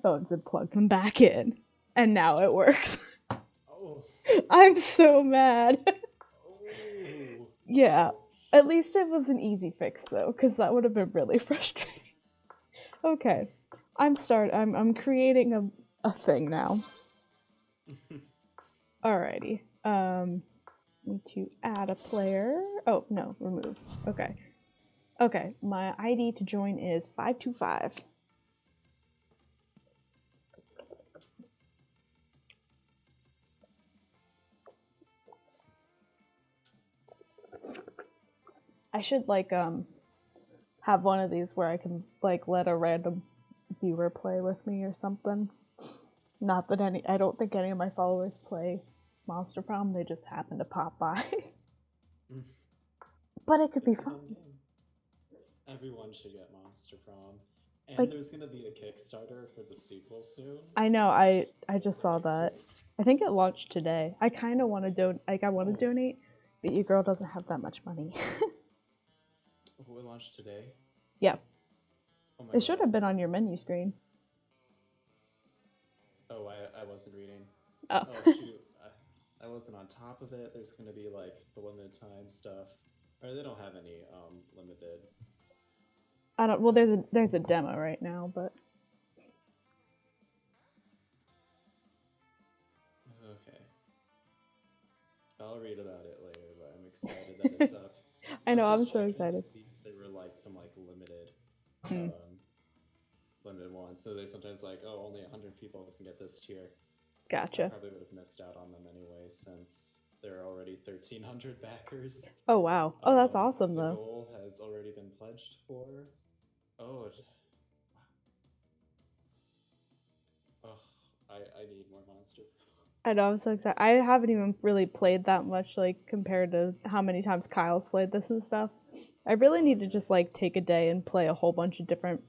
phones and plugged them back in. And now it works. Oh. I'm so mad. Oh. Yeah. At least it was an easy fix though, because that would have been really frustrating. Okay. I'm creating a thing now. Alrighty. Need to add a player. Oh, no, remove. Okay. Okay, my ID to join is 525. I should have one of these where I can let a random viewer play with me or something. Not that I don't think any of my followers play Monster Prom, they just happen to pop by. But it could be fun. Everyone should get Monster Prom. And there's gonna be a Kickstarter for the sequel soon. I know, I just saw that. I think it launched today. I kinda wanna donate, but your girl doesn't have that much money. Oh, it launched today? Yeah. Oh my it should have been on your menu screen. Oh, I wasn't reading. Oh, shoot. I wasn't on top of it. There's gonna be the limited time stuff. Or they don't have any limited. I don't. Well, there's a demo right now, but. Okay. I'll read about it later, but I'm excited that it's up. I know, I'm so excited. See if there were some limited, limited ones. So they sometimes only 100 people can get this tier. Gotcha. I probably would have missed out on them anyway, since there are already 1,300 backers. Oh wow! Oh, that's awesome though. The goal has already been pledged for. Oh. Oh, I need more Monster. I know, I'm so excited. I haven't even really played that much, compared to how many times Kyle's played this and stuff. I really need to just, take a day and play a whole bunch of different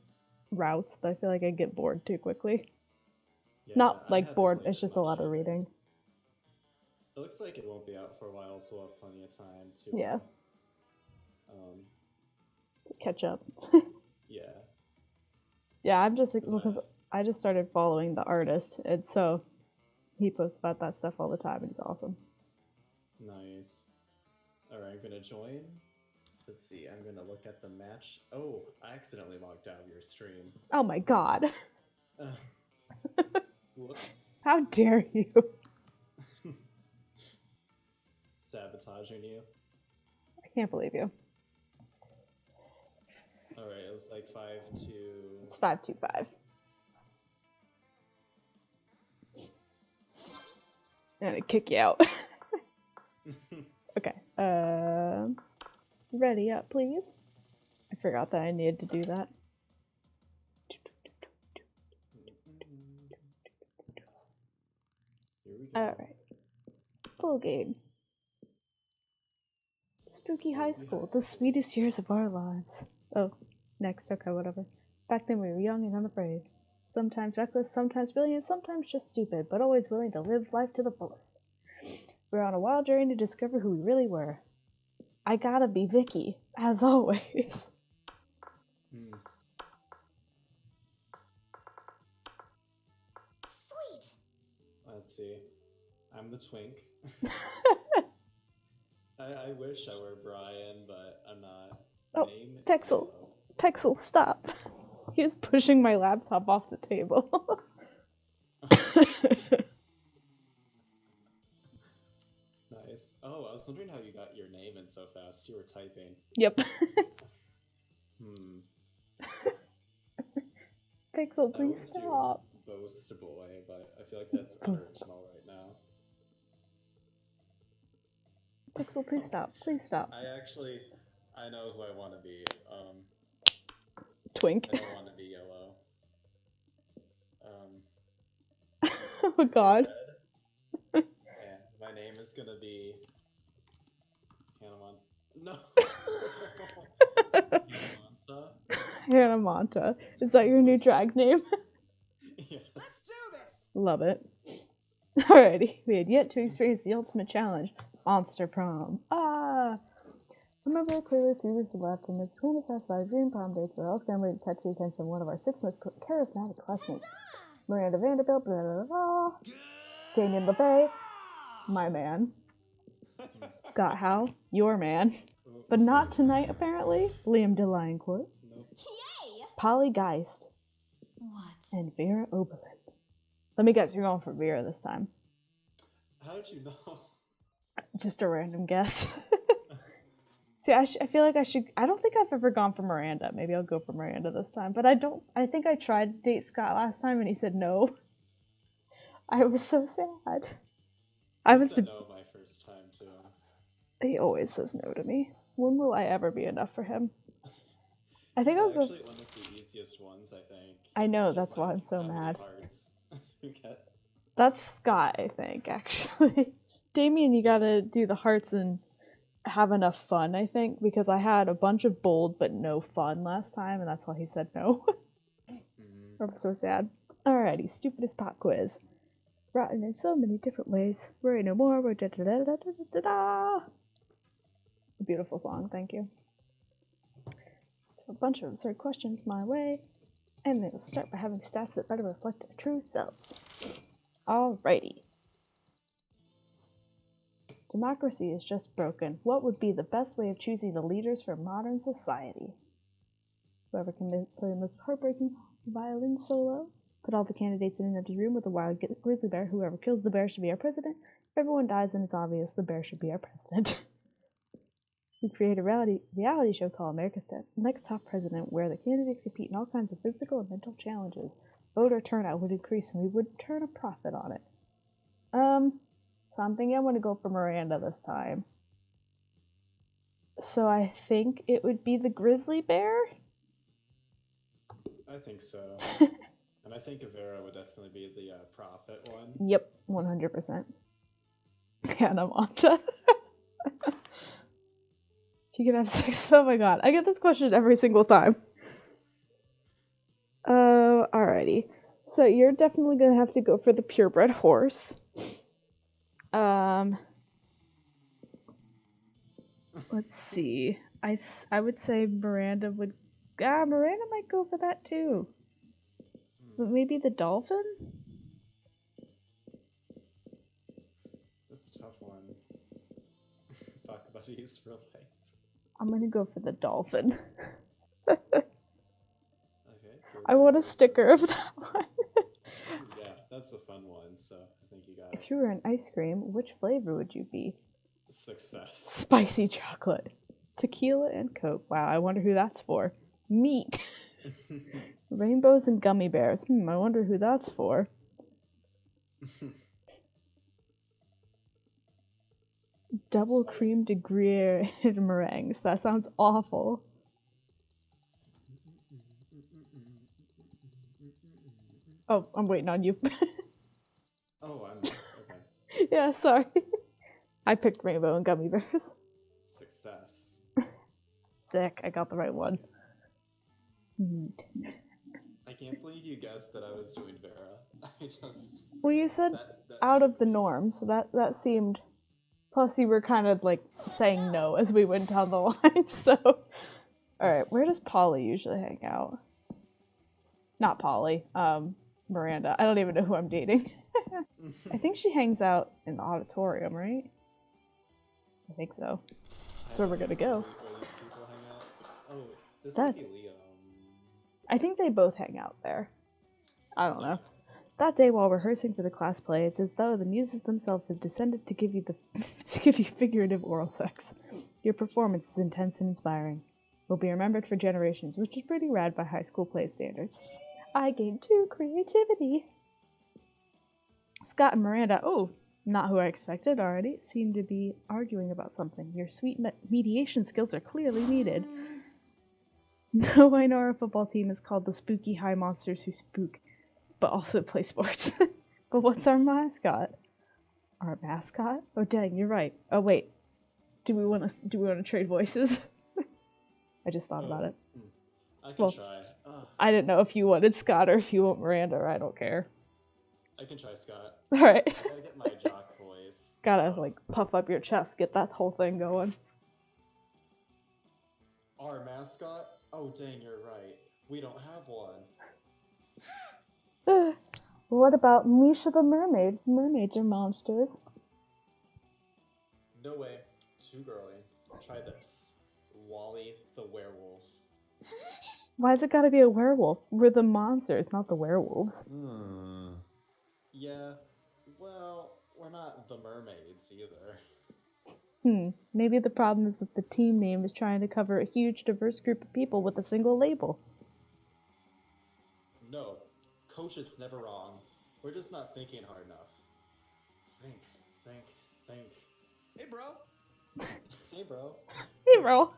routes, but I feel like I get bored too quickly. Yeah, not, bored, it's just a lot of reading. It looks like it won't be out for a while, so we'll have plenty of time to... Yeah. Catch up. Yeah. Yeah, I'm just... because I just started following the artist, and so... He posts about that stuff all the time, and he's awesome. Nice. Alright, I'm gonna join. Let's see, I'm gonna look at the match. Oh, I accidentally logged out of your stream. Oh my god. Whoops. How dare you? Sabotaging you. I can't believe you. Alright, it was 5-2... It's 5-2-5. I'm gonna kick you out. Okay. Ready up, please. I forgot that I needed to do that. Here we go. Alright. Full game. Spooky High School, the sweetest years of our lives. Oh, next, okay, whatever. Back then we were young and unafraid. Sometimes reckless, sometimes brilliant, sometimes just stupid, but always willing to live life to the fullest. We were on a wild journey to discover who we really were. I gotta be Vicky, as always. Sweet! Let's see. I'm the twink. I wish I were Brian, but I'm not. Oh, Pexel. Pexel, stop. He was pushing my laptop off the table. Nice. Oh, I was wondering how you got your name in so fast. You were typing. Yep. Pixel, please stop. Boast boy, but I feel like that's unoriginal right now. Pixel, please stop. Please stop. I know who I want to be. Twink. I don't want to be yellow. Oh god. And my name is gonna be No. Hannah Monta. Is that your new drag name? Yes. Let's do this! Love it. Alrighty, we had yet to experience the ultimate challenge, Monster Prom. Ah! Remember clearly 3 weeks left, and it's going to fast by dream prom dates where else family to catch the attention of one of our 6 most charismatic classmates. Miranda Vanderbilt, blah, blah, blah. Damien LeFay, my man. Scott Howe, your man. But not tonight, apparently. Liam DeLioncourt. Nope. Yay! Polly Geist. What? And Vera Oberlin. Let me guess, you're going for Vera this time. How'd you know? Just a random guess. See, I feel like I should. I don't think I've ever gone for Miranda. Maybe I'll go for Miranda this time. But I don't. I think I tried to date Scott last time and he said no. I was so sad. I was. said no my first time too. He always says no to me. When will I ever be enough for him? I think It's I'll go. actually one of the easiest ones, I think. I know, It's just that's why I'm so how many mad. hearts you get. That's Scott, I think, actually. Damien, you gotta do the hearts and have enough fun, I think, because I had a bunch of bold but no fun last time, and that's why he said no. I'm so sad. Alrighty, stupidest pop quiz. Rotten in so many different ways. Worry no more. We're da da da da da da da. A beautiful song, thank you. A bunch of absurd questions my way, and they'll start by having stats that better reflect their true selves. Alrighty. Democracy is just broken. What would be the best way of choosing the leaders for modern society? Whoever can play the most heartbreaking violin solo. Put all the candidates in an empty room with a wild grizzly bear. Whoever kills the bear should be our president. If everyone dies and it's obvious, the bear should be our president. We create a reality show called America's Next Top President, where the candidates compete in all kinds of physical and mental challenges. Voter turnout would increase and we would turn a profit on it. So I'm thinking I want to go for Miranda this time. So I think it would be the grizzly bear? I think so. And I think Vera would definitely be the profit one. Yep, 100%. Hannah Monta. If you could have sex, oh my god. I get this question every single time. Alrighty. So you're definitely gonna have to go for the purebred horse. Let's see. I would say Miranda would... Miranda might go for that too. But maybe the dolphin? That's a tough one. Fuck buddies for life. I'm gonna go for the dolphin. Okay. I want a sticker of that one. Yeah, that's a fun one, so I think you got it. If you were an ice cream, which flavor would you be? Success. Spicy chocolate. Tequila and Coke. Wow, I wonder who that's for. Meat. Rainbows and gummy bears. I wonder who that's for. Double cream de Gruyere meringues. That sounds awful. Oh, I'm waiting on you. Oh, I'm nice. Okay. Yeah, sorry. I picked rainbow and gummy bears. Success. Sick, I got the right one. Meat. I can't believe you guessed that I was doing Vera. I just... Well, you said that out of the norm, so that seemed... Plus, you were kind of, like, saying no as we went down the line, so... Alright, where does Polly usually hang out? Not Polly, Miranda. I don't even know who I'm dating. I think she hangs out in the auditorium, right? I think so. That's where we're gonna go. Where these people hang out. Oh, this That- might be Leo. I think they both hang out there. I don't know. That day while rehearsing for the class play, it's as though the muses themselves have descended to give you figurative oral sex. Your performance is intense and inspiring. Will be remembered for generations, which is pretty rad by high school play standards. I gained 2 creativity. Scott and Miranda, oh, not who I expected already, seem to be arguing about something. Your sweet mediation skills are clearly needed. No Ainara football team is called the Spooky High Monsters Who Spook, but also play sports. But what's our mascot? Our mascot? Oh dang, you're right. Oh wait, do we want to trade voices? I just thought about it. I can Well, try. I didn't know if you wanted Scott or if you want Miranda, or I don't care. I can try Scott. Alright. I gotta get my jock voice. Gotta, like, puff up your chest, get that whole thing going. Our mascot? Oh dang, you're right. We don't have one. What about Misha the mermaid? Mermaids are monsters. No way. Too girly. Try this. Wally the werewolf. Why's it gotta be a werewolf? We're the monsters, not the werewolves. Yeah, well, we're not the mermaids either. Maybe the problem is that the team name is trying to cover a huge, diverse group of people with a single label. No, Coach is never wrong. We're just not thinking hard enough. Think. Hey, bro. Hey, bro. Hey, bro.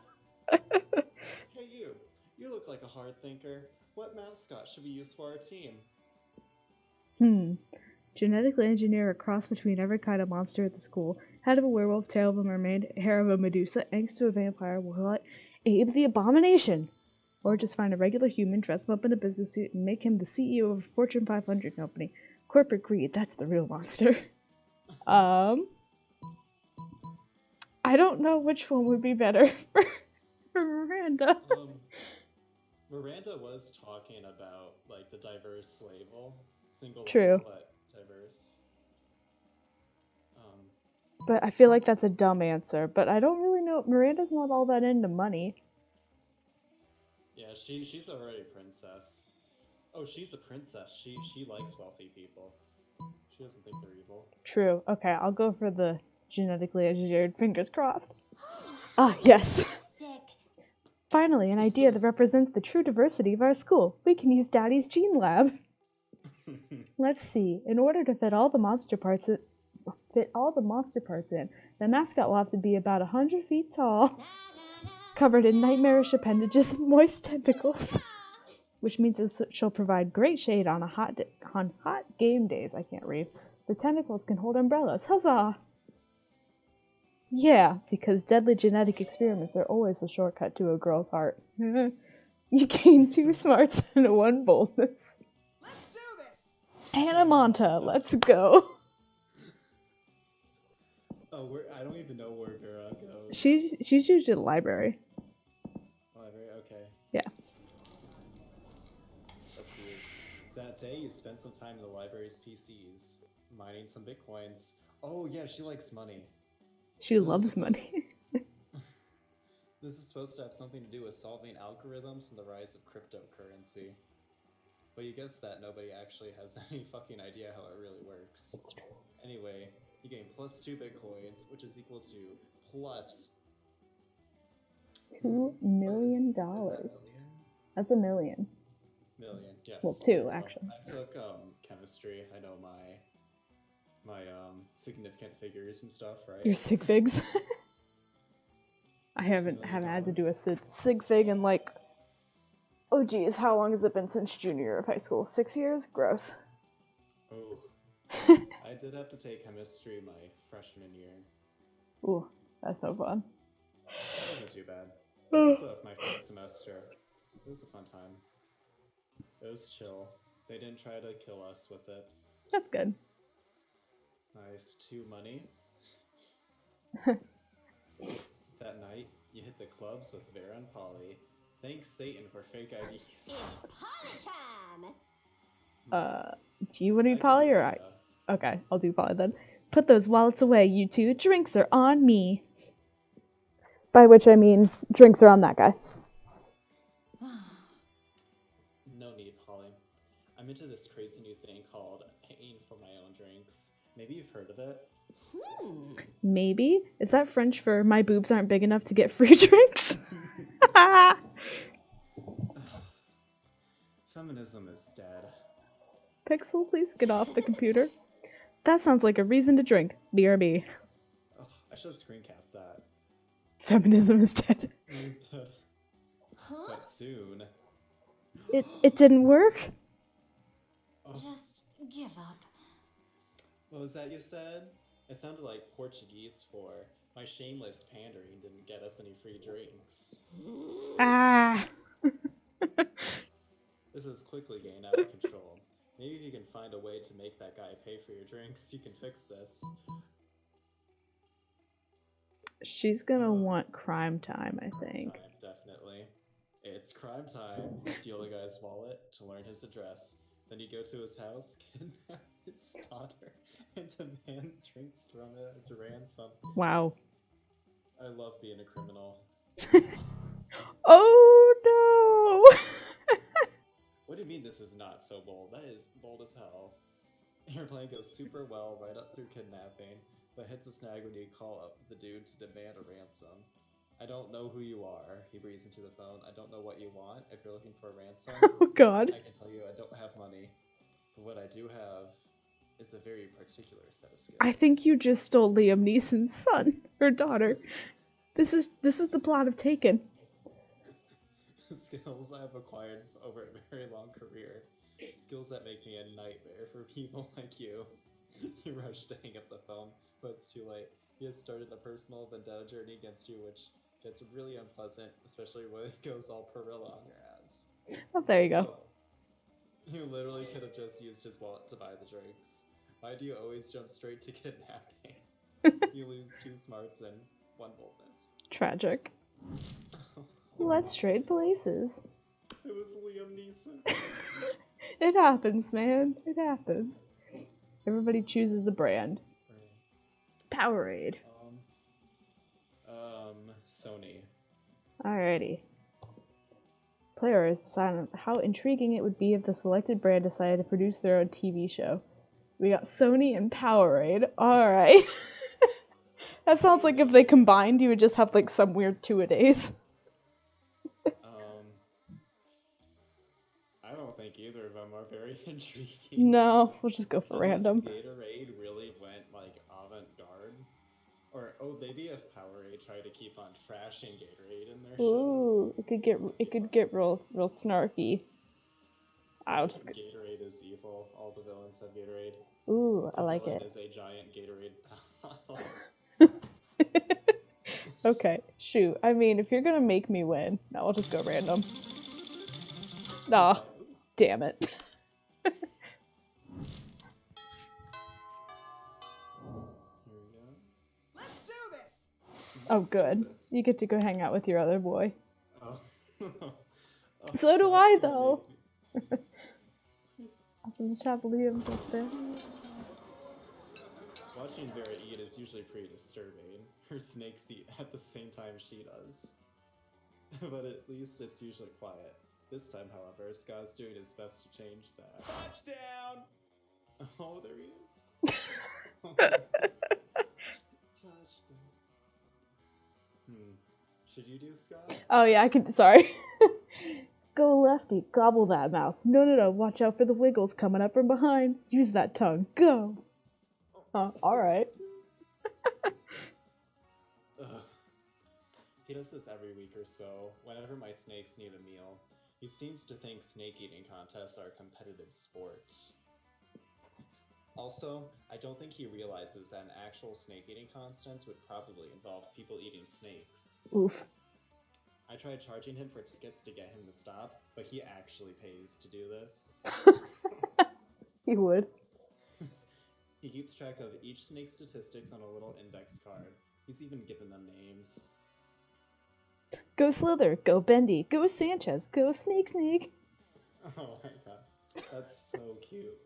Hey, you. You look like a hard thinker. What mascot should we use for our team? Genetically engineer a cross between every kind of monster at the school. Head of a werewolf, tail of a mermaid, hair of a Medusa, angst of a vampire, warlike, Abe the Abomination. Or just find a regular human, dress him up in a business suit, and make him the CEO of a Fortune 500 company. Corporate greed, that's the real monster. I don't know which one would be better for Miranda. Miranda was talking about, like, the diverse label. Single True. label, but diverse. But I feel like that's a dumb answer. But I don't really know. Miranda's not all that into money. Yeah, she's already a princess. Oh, she's a princess. She likes wealthy people. She doesn't think they're evil. True. Okay, I'll go for the genetically engineered. Fingers crossed. Ah, yes. Finally, an idea that represents the true diversity of our school. We can use Daddy's Gene Lab. Let's see. In order to fit all the monster parts in, the mascot will have to be about 100 feet tall, covered in nightmarish appendages and moist tentacles, which means she'll provide great shade on hot game days. I can't read. The tentacles can hold umbrellas. Huzzah! Yeah, because deadly genetic experiments are always a shortcut to a girl's heart. You gain 2 smarts and 1 boldness. Let's do this! Hannah Monta, let's go. Oh, I don't even know where Vera goes. She's usually at the library. Library, okay. Yeah. Let's see. That day you spent some time in the library's PCs, mining some bitcoins. Oh yeah, she likes money. She loves money. This is supposed to have something to do with solving algorithms and the rise of cryptocurrency. But you guess that nobody actually has any fucking idea how it really works. That's true. Anyway, you gain plus 2 bitcoins, which is equal to plus $2 million. Is that million? That's $1 million. Million, yes. Well, 2 actually. I took chemistry. I know my significant figures and stuff, right? Your sig figs. I haven't had to do a sig fig in like, oh geez, how long has it been since junior year of high school? 6 years? Gross. Oh. I did have to take chemistry my freshman year. Ooh, that's so fun. It wasn't too bad. It was my first semester. It was a fun time. It was chill. They didn't try to kill us with it. That's good. Nice. 2 money. That night, you hit the clubs with Vera and Polly. Thanks Satan for fake IDs. It's party time! Do you want to be Polly or I? Vera. Okay, I'll do Polly then. Put those wallets away, you two. Drinks are on me. By which I mean, drinks are on that guy. No need, Polly. I'm into this crazy new thing called paying for my own drinks. Maybe you've heard of it? Maybe? Is that French for my boobs aren't big enough to get free drinks? Feminism is dead. Pixel, please get off the computer. That sounds like a reason to drink. BRB. Ugh, I should have screen capped that. Feminism is dead. It's dead. But soon. It didn't work? Oh, Just give up. what was that you said? It sounded like Portuguese for my shameless pandering didn't get us any free drinks. Ah. This is quickly getting out of control. Maybe if you can find a way to make that guy pay for your drinks, you can fix this. She's gonna want crime time, I think. Time, definitely. It's crime time. Steal the guy's wallet to learn his address. Then you go to his house, kidnap his daughter, and demand drinks from it as a ransom. Wow. I love being a criminal. Oh no! What do you mean this is not so bold? That is bold as hell. Your plan goes super well right up through kidnapping, but hits a snag when you call up the dude to demand a ransom. I don't know who you are, he breathes into the phone. I don't know what you want. If you're looking for a ransom, Oh god. I can tell you I don't have money. But what I do have is a very particular set of skills. I think you just stole Liam Neeson's son or daughter. This is the plot of Taken. Skills I've acquired over a very long career. Skills that make me a nightmare for people like you. You rush to hang up the phone, but it's too late. He has started a personal vendetta journey against you, which gets really unpleasant, especially when it goes all Perilla on your ass. Oh, there you go. Oh, you literally could have just used his wallet to buy the drinks. Why do you always jump straight to kidnapping? You lose 2 smarts and 1 boldness. Tragic. Let's trade places. It was Liam Neeson. It happens, man. It happens. Everybody chooses a brand. Powerade. Sony. Alrighty. Players decide on how intriguing it would be if the selected brand decided to produce their own TV show. We got Sony and Powerade. Alright. That sounds like if they combined, you would just have like some weird two-a-days. I don't think either of them are very intriguing. No, we'll just go for random. Gatorade really went like avant-garde. Or maybe if Powerade tried to keep on trashing Gatorade in their show. Ooh, it could get real snarky. I'll just Gatorade is evil. All the villains have Gatorade. Ooh, I The like villain it. is a giant Gatorade bottle. Okay, shoot. I mean, if you're gonna make me win, no, I'll just go random. Aw, damn it. Here we go. Let's do this. Oh, Let's do good. this. You get to go hang out with your other boy. Oh. Oh, So do that's I, gonna though. make me- Up in the top, Liam's up there. Watching Vera eat is usually pretty disturbing. Her snakes eat at the same time she does. But at least it's usually quiet. This time, however, Scott's doing his best to change that. Touchdown. Oh, there he is. Touchdown. Should you do Scott? Oh yeah, I can. Sorry. Go lefty, gobble that mouse. No, watch out for the wiggles coming up from behind. Use that tongue. Go. Alright. He does this every week or so. Whenever my snakes need a meal, he seems to think snake eating contests are a competitive sport. Also, I don't think he realizes that an actual snake eating contest would probably involve people eating snakes. Oof. I tried charging him for tickets to get him to stop, but he actually pays to do this. He would. He keeps track of each snake's statistics on a little index card. He's even given them names. Go Slither, go Bendy, go Sanchez, go Snake. Oh my god, that's so cute.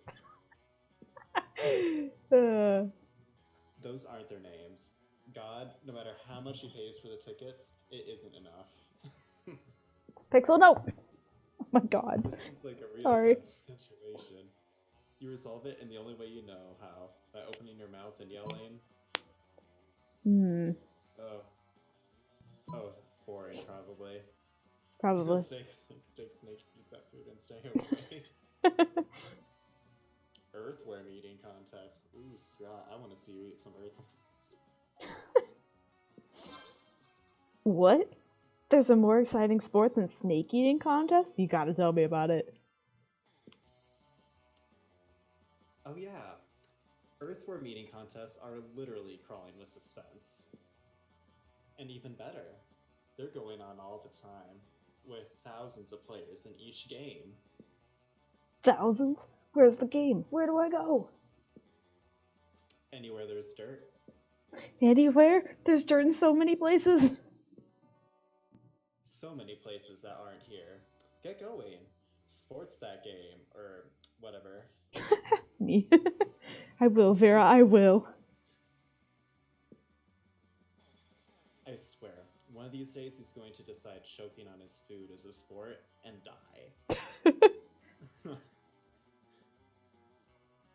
Those aren't their names. God, no matter how much he pays for the tickets, it isn't enough. Pixel, no! Oh my god. This seems like a real Sorry. tense situation. You resolve it in the only way you know how, by opening your mouth and yelling. Oh, boring, probably. Probably. Snake, eat that food and stay away. Earthworm eating contest. Ooh, Scott, I want to see you eat some earthworms. What? There's a more exciting sport than snake eating contest? You gotta tell me about it. Oh yeah, earthworm eating contests are literally crawling with suspense. And even better, they're going on all the time, with thousands of players in each game. Thousands? Where's the game? Where do I go? Anywhere there's dirt. Anywhere? There's dirt in so many places. So many places that aren't here. Get going. Sports that game, or whatever. Me. I will, Vera, I will. I swear, one of these days he's going to decide choking on his food is a sport and die.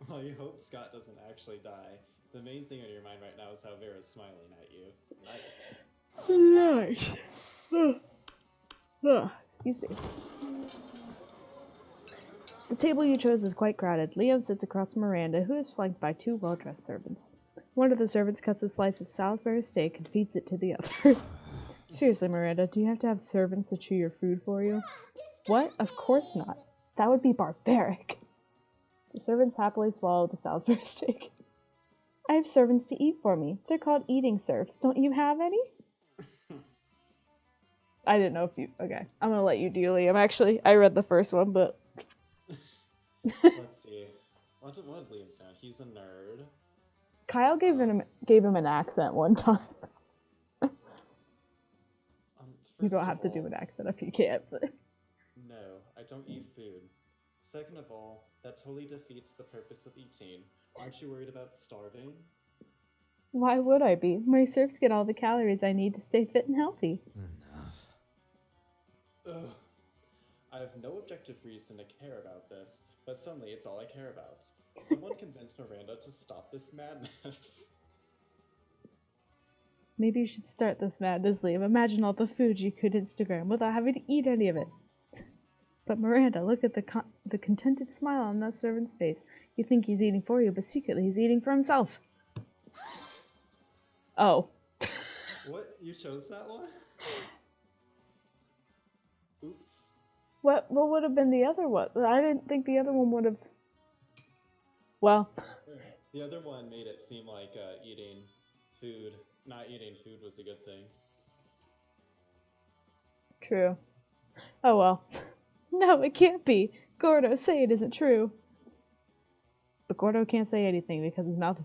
Well, you hope Scott doesn't actually die. The main thing on your mind right now is how Vera's smiling at you. Nice. Nice. Excuse me. The table you chose is quite crowded. Leo sits across from Miranda, who is flanked by 2 well-dressed servants. One of the servants cuts a slice of Salisbury steak and feeds it to the other. Seriously, Miranda, do you have to have servants to chew your food for you? What? Of course not. That would be barbaric. The servants happily swallow the Salisbury steak. I have servants to eat for me. They're called eating serfs. Don't you have any? I didn't know if you... Okay, I'm gonna let you do Liam. I read the first one, but... Let's see. What did Liam sound? He's a nerd. Kyle gave him an accent one time. You don't have to do an accent if you can't, but... No, I don't eat food. Second of all, that totally defeats the purpose of eating. Aren't you worried about starving? Why would I be? My serfs get all the calories I need to stay fit and healthy. Enough. Ugh. I have no objective reason to care about this, but suddenly it's all I care about. Someone convince Miranda to stop this madness. Maybe you should start this madness, Liam. Imagine all the food you could Instagram without having to eat any of it. But Miranda, look at the contented smile on that servant's face. You think he's eating for you, but secretly he's eating for himself. Oh. What? You chose that one? Oops. What would have been the other one? I didn't think the other one would have... Well. The other one made it seem like not eating food was a good thing. True. Oh well. No, it can't be. Gordo, say it isn't true. But Gordo can't say anything because his mouth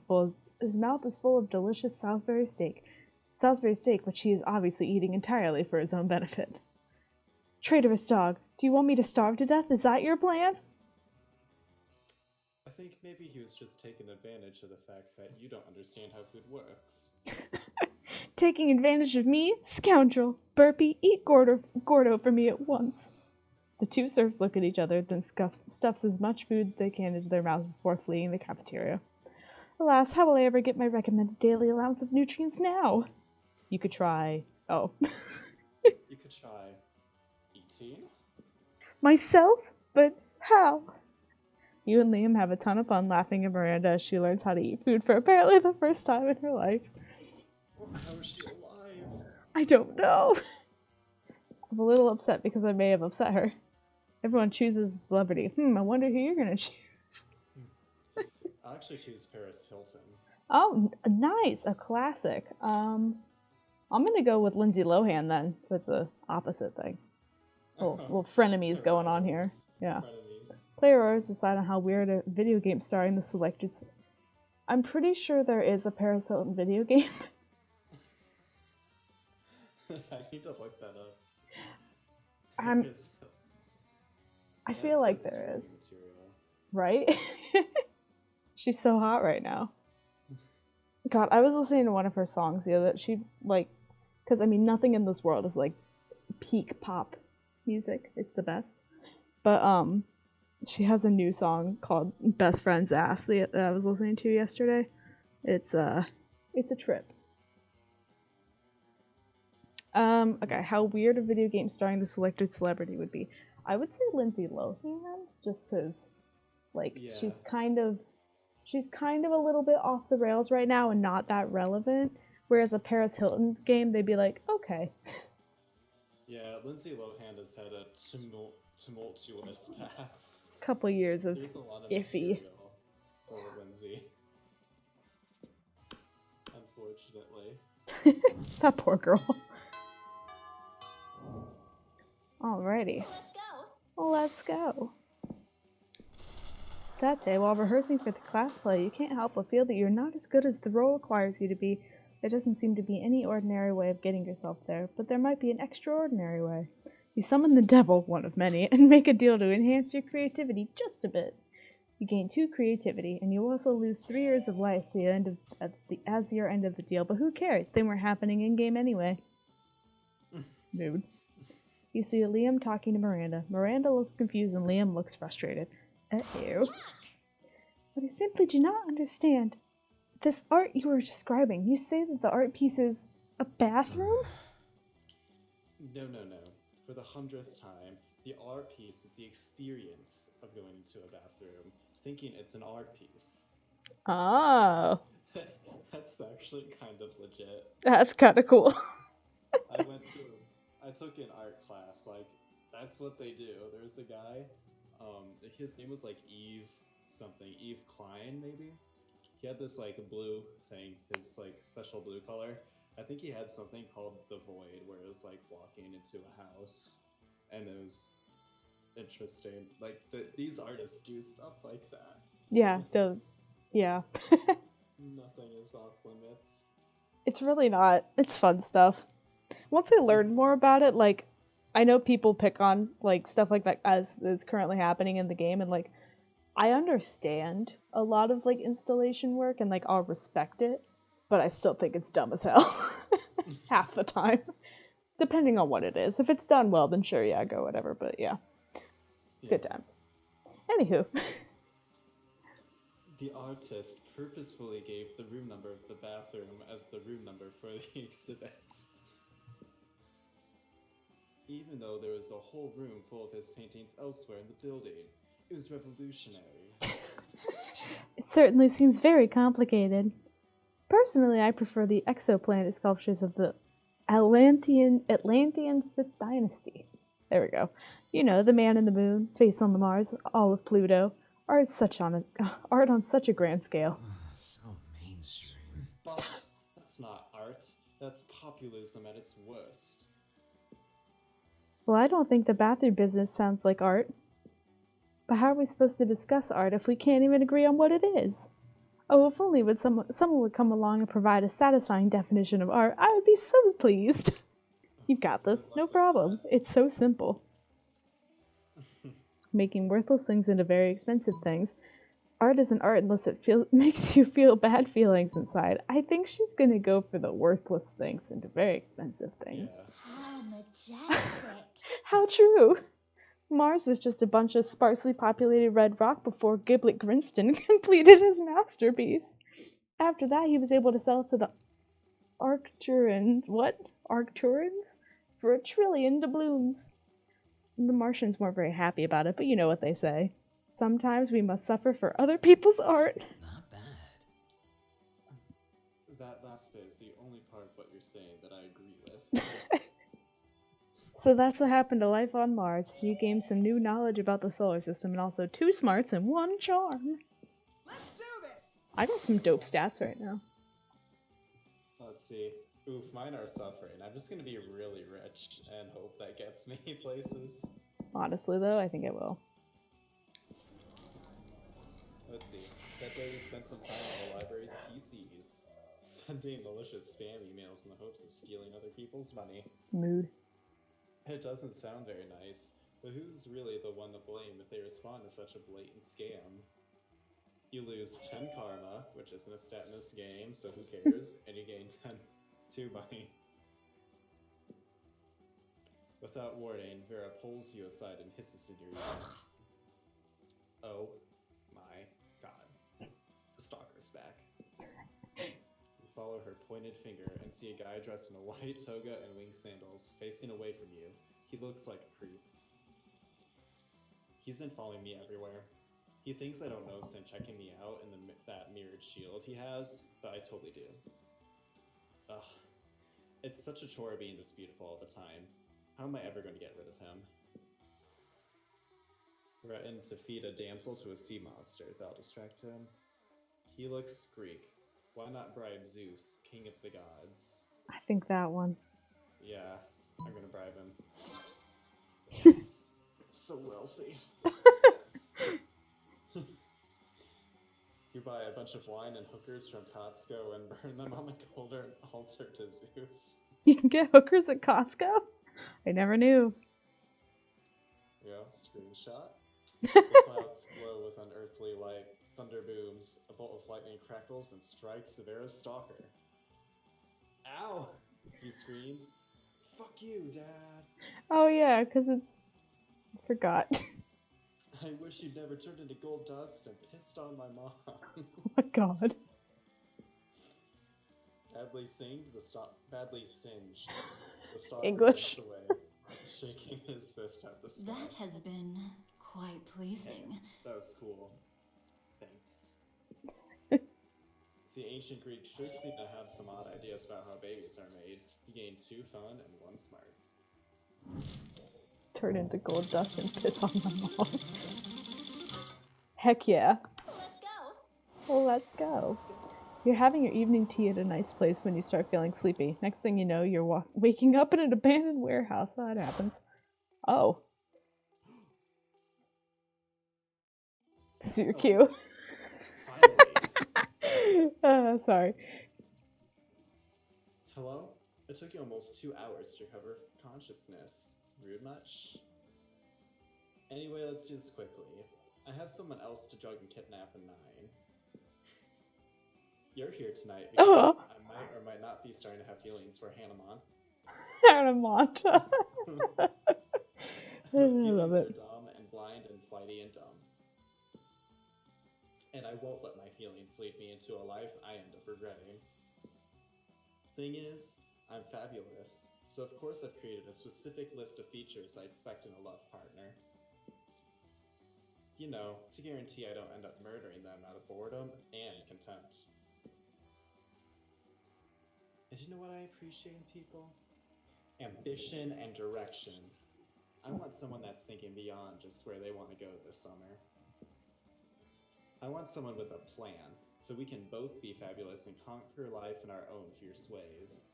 is full of delicious Salisbury steak. Salisbury steak, which he is obviously eating entirely for his own benefit. Traitorous dog, do you want me to starve to death? Is that your plan? I think maybe he was just taking advantage of the fact that you don't understand how food works. Taking advantage of me? Scoundrel! Burpee, eat Gordo for me at once. The 2 serfs look at each other, then stuffs as much food as they can into their mouths before fleeing the cafeteria. Alas, how will I ever get my recommended daily allowance of nutrients now? You could try... Oh. You could try... eating? Myself? But how? You and Liam have a ton of fun laughing at Miranda as she learns how to eat food for apparently the first time in her life. How is she alive? I don't know. I'm a little upset because I may have upset her. Everyone chooses a celebrity. I wonder who you're gonna choose. I'll actually choose Paris Hilton. Oh, nice! A classic. I'm gonna go with Lindsay Lohan then, so it's a opposite thing. Little frenemies going on here. Yeah. Frenemies. Player orders decide on how weird a video game starring the selected... I'm pretty sure there is a Paris Hilton video game. I need to look that up. I feel like there is. Right? She's so hot right now. God, I was listening to one of her songs the other... She, like... Because, I mean, nothing in this world is, like, peak pop music. It's the best. But, she has a new song called Best Friend's Ass that I was listening to yesterday. It's a trip. Okay, how weird a video game starring the selected celebrity would be. I would say Lindsay Lohan, just because, like, Yeah. she's kind of a little bit off the rails right now and not that relevant. Whereas a Paris Hilton game, they'd be like, okay. Yeah, Lindsay Lohan has had a tumultuous past. Couple years of There's a lot of iffy. material for Lindsay. Unfortunately. That poor girl. Alrighty. Let's go. Well, let's go. That day, while rehearsing for the class play, you can't help but feel that you're not as good as the role requires you to be. There doesn't seem to be any ordinary way of getting yourself there, but there might be an extraordinary way. You summon the devil, one of many, and make a deal to enhance your creativity just a bit. You gain 2 creativity, and you also lose 3 years of life as your end of the deal, but who cares? They weren't happening in-game anyway. Mood. You see Liam talking to Miranda. Miranda looks confused and Liam looks frustrated. Uh-oh. But I simply do not understand. This art you were describing, you say that the art piece is a bathroom? No. For the 100th time, the art piece is the experience of going into a bathroom, thinking it's an art piece. Oh. That's actually kind of legit. That's kind of cool. I took an art class, like, that's what they do. There's a guy, his name was like Eve Klein, maybe? He had this, like, blue thing, his, like, special blue color. I think he had something called The Void, where it was like walking into a house, and it was interesting. Like, these artists do stuff like that. Yeah, yeah. Nothing is off limits. It's really not. It's fun stuff. Once I learned more about it, like, I know people pick on, like, stuff like that as is currently happening in the game, and, like, I understand a lot of, like, installation work, and, like, I'll respect it, but I still think it's dumb as hell. Half the time. Depending on what it is. If it's done well, then sure, yeah, go whatever, but yeah. Good times. Anywho. The artist purposefully gave the room number of the bathroom as the room number for the exhibit. Even though there was a whole room full of his paintings elsewhere in the building. It was revolutionary. It certainly seems very complicated. Personally, I prefer the exoplanet sculptures of the Atlantean 5th Dynasty. There we go. You know, the man in the moon, face on the Mars, all of Pluto. Art on such a grand scale. So mainstream. But that's not art. That's populism at its worst. Well, I don't think the bathroom business sounds like art. But how are we supposed to discuss art if we can't even agree on what it is? Oh, if only someone would come along and provide a satisfying definition of art, I would be so pleased. You've got this. No problem. It's so simple. Making worthless things into very expensive things. Art isn't art unless it makes you feel bad feelings inside. I think she's gonna go for the worthless things into very expensive things. Yeah. How majestic. How true! Mars was just a bunch of sparsely populated red rock before Giblet Grinston completed his masterpiece. After that, he was able to sell it to the Arcturans. What? Arcturans? For $1 trillion doubloons. The Martians weren't very happy about it, but you know what they say. Sometimes we must suffer for other people's art. Not bad. That last bit is the only part of what you're saying that I agree with. So that's what happened to life on Mars. You gained some new knowledge about the solar system and also 2 smarts and 1 charm. Let's do this! I got some dope stats right now. Let's see. Oof, mine are suffering. I'm just gonna be really rich and hope that gets me places. Honestly, though, I think it will. Let's see. That day we spent some time on the library's PCs, sending malicious spam emails in the hopes of stealing other people's money. Mood. It doesn't sound very nice, but who's really the one to blame if they respond to such a blatant scam? You lose 10 karma, which isn't a stat in this game, so who cares, and you gain 2 money. Without warning, Vera pulls you aside and hisses in your ear. Oh my god. The stalker's back. You follow her pointed finger and see a guy dressed in a white toga and winged sandals, facing away from you. He looks like a creep. He's been following me everywhere. He thinks I don't notice him checking me out in that mirrored shield he has, but I totally do. Ugh. It's such a chore being this beautiful all the time. How am I ever going to get rid of him? Threaten to feed a damsel to a sea monster. That'll distract him. He looks Greek. Why not bribe Zeus, king of the gods? I think that one. Yeah, I'm gonna bribe him. Yes! So wealthy. Yes. You buy a bunch of wine and hookers from Costco and burn them on the golden altar to Zeus. You can get hookers at Costco? I never knew. Yeah, screenshot. The clouds glow with unearthly light. Thunder booms. A bolt of lightning crackles and strikes Severa's stalker. Ow! He screams. Fuck you, Dad! Oh yeah, because it's... I forgot. I wish you'd never turned into gold dust and pissed on my mom. Oh my god. Badly singed, badly singed. The stalker English. runs away, shaking his fist at the sky. That has been quite pleasing. Hey, that was cool. Thanks. The ancient Greek sure seemed to have some odd ideas about how babies are made. He gained 2 fun and 1 smarts. Turn into gold dust and piss on my mom. Heck yeah. Let's go. Well, let's go. You're having your evening tea at a nice place when you start feeling sleepy. Next thing you know, you're waking up in an abandoned warehouse. Oh, that happens. Oh. This is your cue. Finally. Sorry. Hello? It took you almost 2 hours to recover consciousness. Rude much? Anyway, let's do this quickly. I have someone else to drug and kidnap in 9. You're here tonight because I might or might not be starting to have feelings for Hannah Hannah. I love it. Are dumb and blind and flighty and dumb. And I won't let my feelings lead me into a life I end up regretting. Thing is, I'm fabulous, so of course I've created a specific list of features I expect in a love partner. You know, to guarantee I don't end up murdering them out of boredom and contempt. And you know what I appreciate in people? Ambition and direction. I want someone that's thinking beyond just where they want to go this summer. I want someone with a plan, so we can both be fabulous and conquer life in our own fierce ways.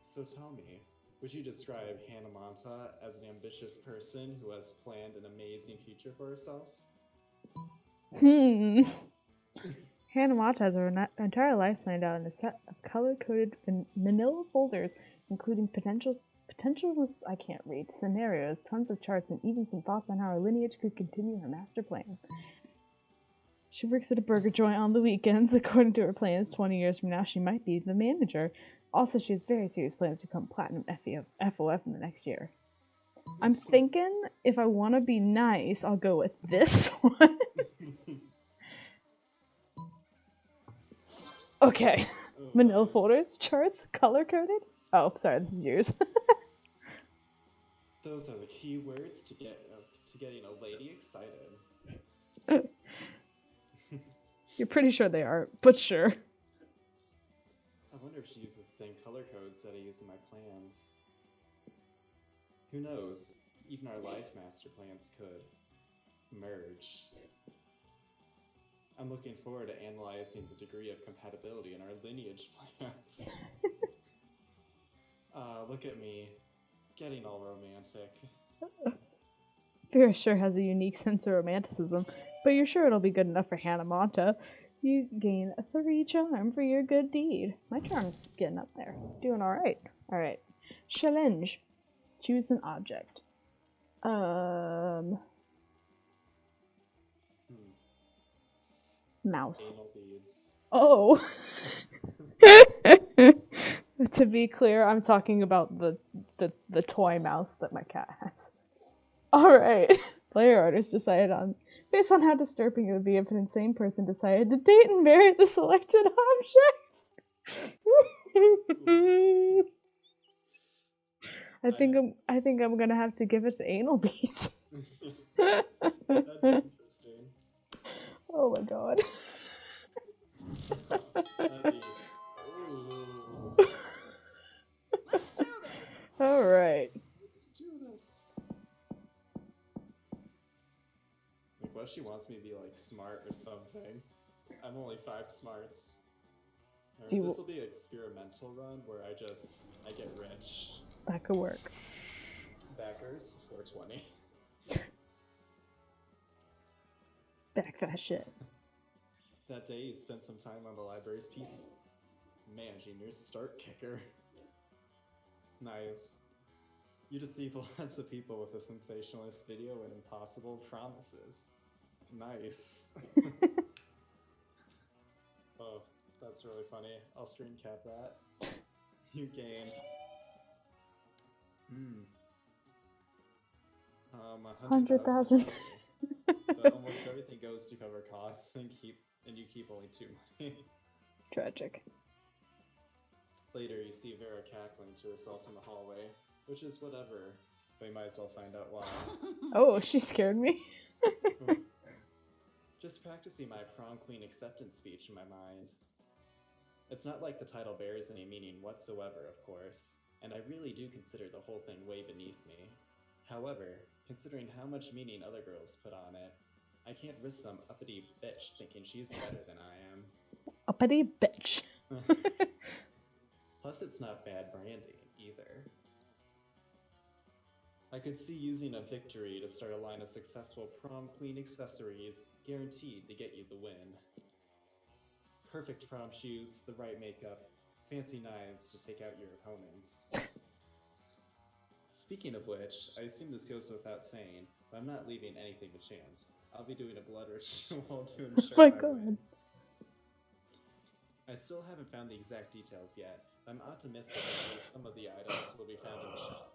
So tell me, would you describe Hannah Monta as an ambitious person who has planned an amazing future for herself? Hannah Monta has her entire life planned out in a set of color-coded manila folders, including potential I can't read, scenarios, tons of charts, and even some thoughts on how her lineage could continue her master plan. She works at a burger joint on the weekends. According to her plans, 20 years from now, she might be the manager. Also, she has very serious plans to become Platinum FOF in the next year. I'm thinking, if I want to be nice, I'll go with this one. Okay. Oh, Manila nice. folders, charts, color-coded? Oh, sorry, this is yours. Those are the key words to getting a lady excited. You're pretty sure they are, but sure. I wonder if she uses the same color codes that I use in my plans. Who knows? Even our life master plans could merge. I'm looking forward to analyzing the degree of compatibility in our lineage plans. Look at me, getting all romantic. Vera sure has a unique sense of romanticism, but you're sure it'll be good enough for Hannah Monta. You gain a 3 charm for your good deed. My charm's getting up there. Doing alright. Alright. Challenge. Choose an object. Mouse. Anal beads. Oh! To be clear, I'm talking about the toy mouse that my cat has. Alright. Player artists decided on, based on how disturbing it would be if an insane person decided to date and marry the selected object. I think I'm gonna have to give it to anal beads. That'd be interesting. Oh my god. That'd be... Ooh. Let's do this! Alright. Let's do this. Like, what if she wants me to be, like, smart or something? I'm only 5 smarts. Do you- This will be an experimental run where I get rich. That could work. Backers, 420. Back that shit. That day you spent some time on the library's PC, managing your start kicker. Nice. You deceive lots of people with a sensationalist video and impossible promises. Nice. Oh, that's really funny. I'll screen cap that. You gain 100,000 100,000. money. But almost everything goes to cover costs and you keep only 2 money. Tragic. Later, you see Vera cackling to herself in the hallway, which is whatever. But you might as well find out why. Oh, she scared me. Just practicing my prom queen acceptance speech in my mind. It's not like the title bears any meaning whatsoever, of course, and I really do consider the whole thing way beneath me. However, considering how much meaning other girls put on it, I can't risk some uppity bitch thinking she's better than I am. Uppity bitch. Plus, it's not bad branding, either. I could see using a victory to start a line of successful prom queen accessories, guaranteed to get you the win. Perfect prom shoes, the right makeup, fancy knives to take out your opponents. Speaking of which, I assume this goes without saying, but I'm not leaving anything to chance. I'll be doing a blood ritual to ensure Oh my my God. win. I still haven't found the exact details yet, but I'm optimistic that at least some of the items will be found in the shop.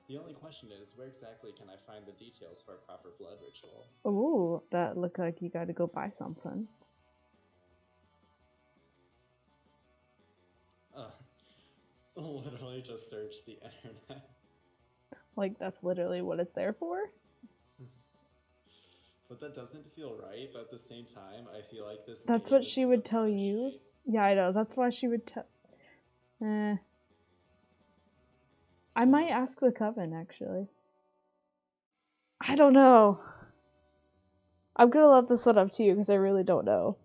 The only question is, where exactly can I find the details for a proper blood ritual? Ooh, that look like you gotta go buy something. Literally just search the internet. Like, that's literally what it's there for? But that doesn't feel right, but at the same time, I feel like this That's game what is she would about tell you. negotiate. Yeah, I know. That's why she would tell. I might ask the coven, actually. I don't know. I'm gonna let this one up to you because I really don't know.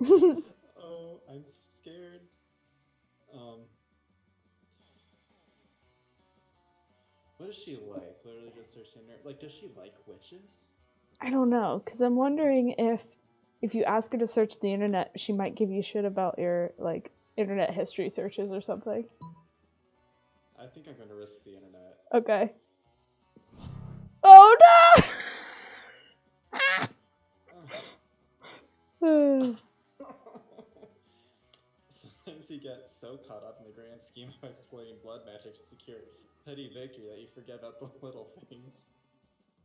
Oh, I'm scared. What is she like? Literally just searching her. Like, does she like witches? I don't know, because I'm wondering if you ask her to search the internet, she might give you shit about your, like, internet history searches or something. I think I'm gonna risk the internet. Okay. Oh no! Sometimes you get so caught up in the grand scheme of exploiting blood magic to secure petty victory that you forget about the little things.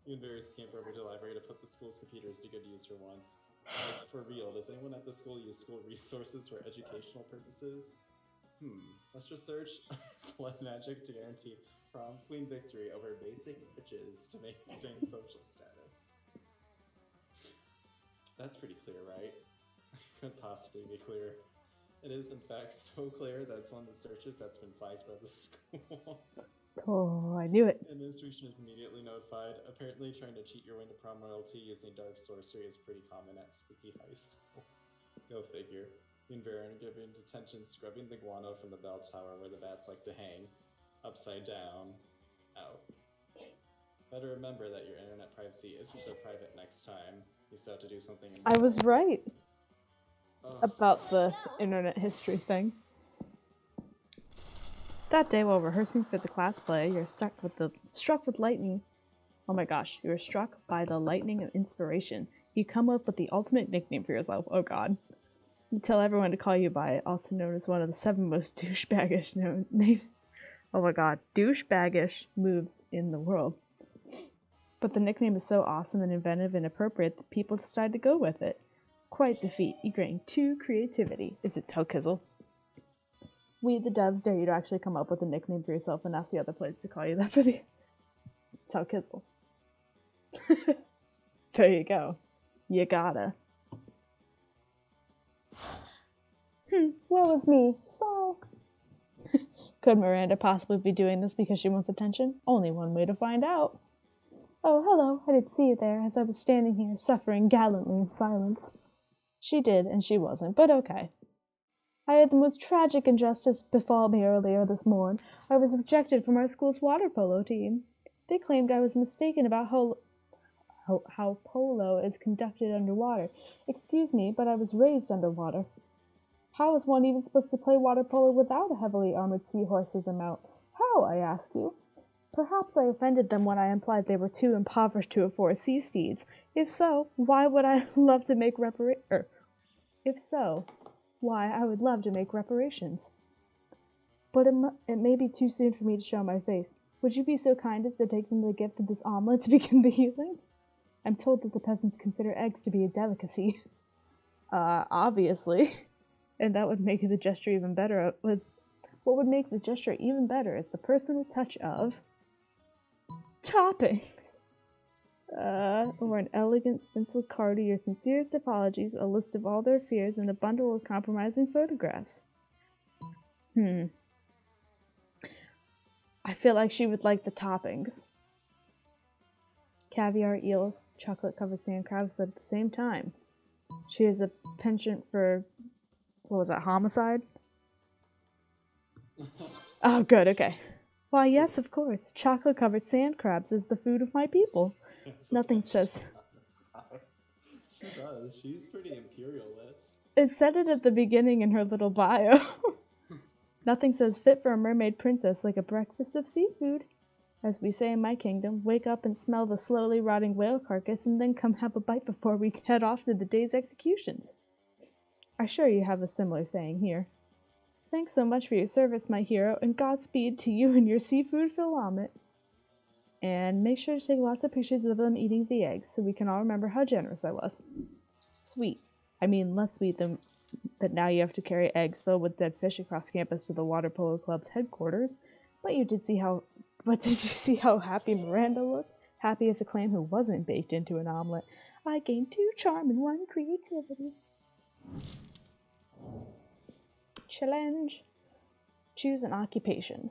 You and Barry scamper over to the library to put the school's computers to good use for once. Like, for real, does anyone at the school use school resources for educational purposes? Let's just search blood magic to guarantee prom queen victory over basic witches to maintain social status. That's pretty clear, right? Could possibly be clear. It is, in fact, so clear that it's one of the searches that's been flagged by the school. Oh, I knew it. Administration is immediately notified. Apparently, trying to cheat your way to prom royalty using dark sorcery is pretty common at Spooky High School. Go figure. Invariant giving detention, scrubbing the guano from the bell tower where the bats like to hang. Upside down. Out. Better remember that your internet privacy isn't so private next time. You still have to do something. I was right Ugh. about the internet history thing. That day while rehearsing for the class play, you're struck with lightning. Oh my gosh, you were struck by the lightning of inspiration. You come up with the ultimate nickname for yourself. Oh god. You tell everyone to call you by it, also known as one of the 7 most douchebaggish names. Oh my god, douchebaggish moves in the world. But the nickname is so awesome and inventive and appropriate that people decide to go with it. Quite the feat. You gain 2 creativity. Is it Telkizzle? We, the devs, dare you to actually come up with a nickname for yourself and ask the other players to call you that for the Telkizzle. There you go. You gotta. Woe is me. Bye. Could Miranda possibly be doing this because she wants attention? Only one way to find out. Oh, hello. I didn't see you there as I was standing here suffering gallantly in silence. She did, and she wasn't, but okay. I had the most tragic injustice befall me earlier this morn. I was rejected from our school's water polo team. They claimed I was mistaken about how polo is conducted underwater. Excuse me, but I was raised underwater. How is one even supposed to play water polo without a heavily armored seahorse as a mount? How, I ask you? Perhaps I offended them when I implied they were too impoverished to afford sea steeds. If so, why would I love to make If so, why I would love to make reparations. But it may be too soon for me to show my face. Would you be so kind as to take them the gift of this omelet to begin the healing? I'm told that the peasants consider eggs to be a delicacy. Obviously. And that would make the gesture even better. What would make the gesture even better is the personal touch of toppings. Or an elegant stenciled card of your sincerest apologies, a list of all their fears, and a bundle of compromising photographs. I feel like she would like the toppings. Caviar, eel, chocolate-covered sand crabs, but at the same time, she has a penchant for, what was that, homicide? Oh, good, okay. Why, yes, of course. Chocolate-covered sand crabs is the food of my people. Nothing says... She does. She's pretty imperialist. It said it at the beginning in her little bio. Nothing says fit for a mermaid princess like a breakfast of seafood. As we say in my kingdom, wake up and smell the slowly rotting whale carcass and then come have a bite before we head off to the day's executions. I'm sure you have a similar saying here. Thanks so much for your service, my hero, and Godspeed to you and your seafood filament. And make sure to take lots of pictures of them eating the eggs so we can all remember how generous I was. Sweet. I mean, less sweet than that now you have to carry eggs filled with dead fish across campus to the Water Polo Club's headquarters. But did you see how happy Miranda looked? Happy as a clam who wasn't baked into an omelet. I gained 2 charm and 1 creativity. Challenge. Choose an occupation.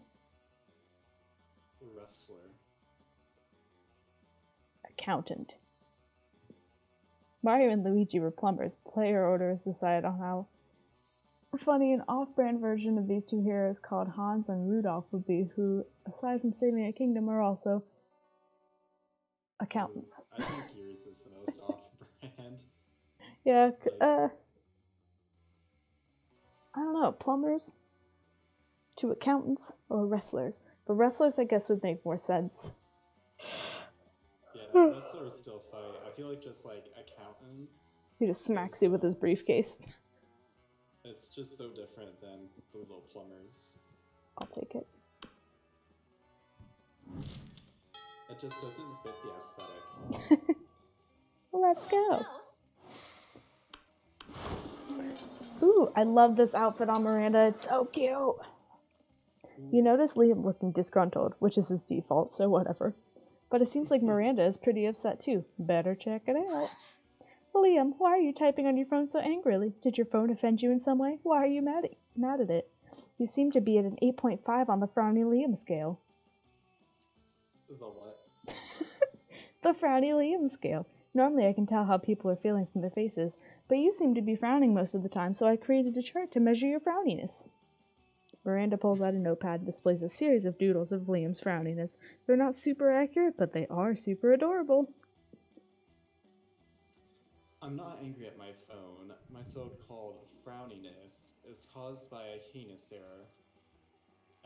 Wrestler. Accountant. Mario and Luigi were plumbers. Player orders decided on how funny an off-brand version of these 2 heroes called Hans and Rudolph would be, who, aside from saving a kingdom, are also accountants. I think yours is the most off-brand. Yeah, Like, I don't know, plumbers to accountants or wrestlers. But wrestlers, I guess, would make more sense. yeah, wrestlers still fight. I feel like just like accountant. He just smacks you with his briefcase. It's just so different than the little plumbers. I'll take it. It just doesn't fit the aesthetic. Let's go. Ooh, I love this outfit on Miranda. It's so cute. You notice Liam looking disgruntled, which is his default, so whatever. But it seems like Miranda is pretty upset too. Better check it out. Liam, why are you typing on your phone so angrily? Did your phone offend you in some way? Why are you mad at it? You seem to be at an 8.5 on the frowny Liam scale. The what? The frowny Liam scale. Normally I can tell how people are feeling from their faces, but you seem to be frowning most of the time, so I created a chart to measure your frowniness. Miranda pulls out a notepad and displays a series of doodles of Liam's frowniness. They're not super accurate, but they are super adorable. I'm not angry at my phone. My so-called frowniness is caused by a heinous error.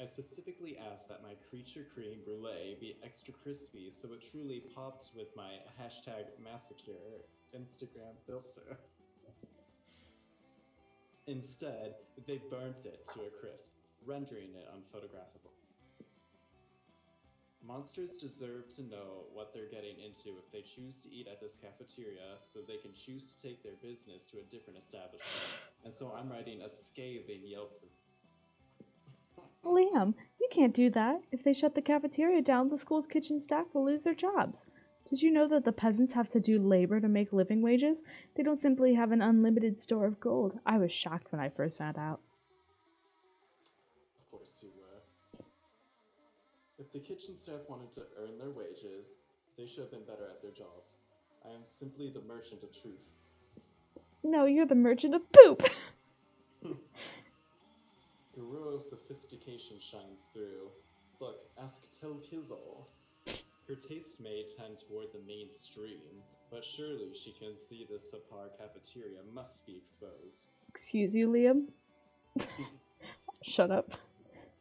I specifically asked that my creature creme brulee be extra crispy so it truly popped with my #massacre Instagram filter. Instead, they burnt it to a crisp, rendering it unphotographable. Monsters deserve to know what they're getting into if they choose to eat at this cafeteria, so they can choose to take their business to a different establishment. And so I'm writing a scathing Yelp. Liam, you can't do that. If they shut the cafeteria down, the school's kitchen staff will lose their jobs. Did you know that the peasants have to do labor to make living wages? They don't simply have an unlimited store of gold. I was shocked when I first found out. Of course you were. If the kitchen staff wanted to earn their wages, they should have been better at their jobs. I am simply the merchant of truth. No, you're the merchant of poop! Guru sophistication shines through. Look, ask Til Kizzle. Her taste may tend toward the mainstream, but surely she can see the subpar cafeteria must be exposed. Excuse you, Liam? Shut up.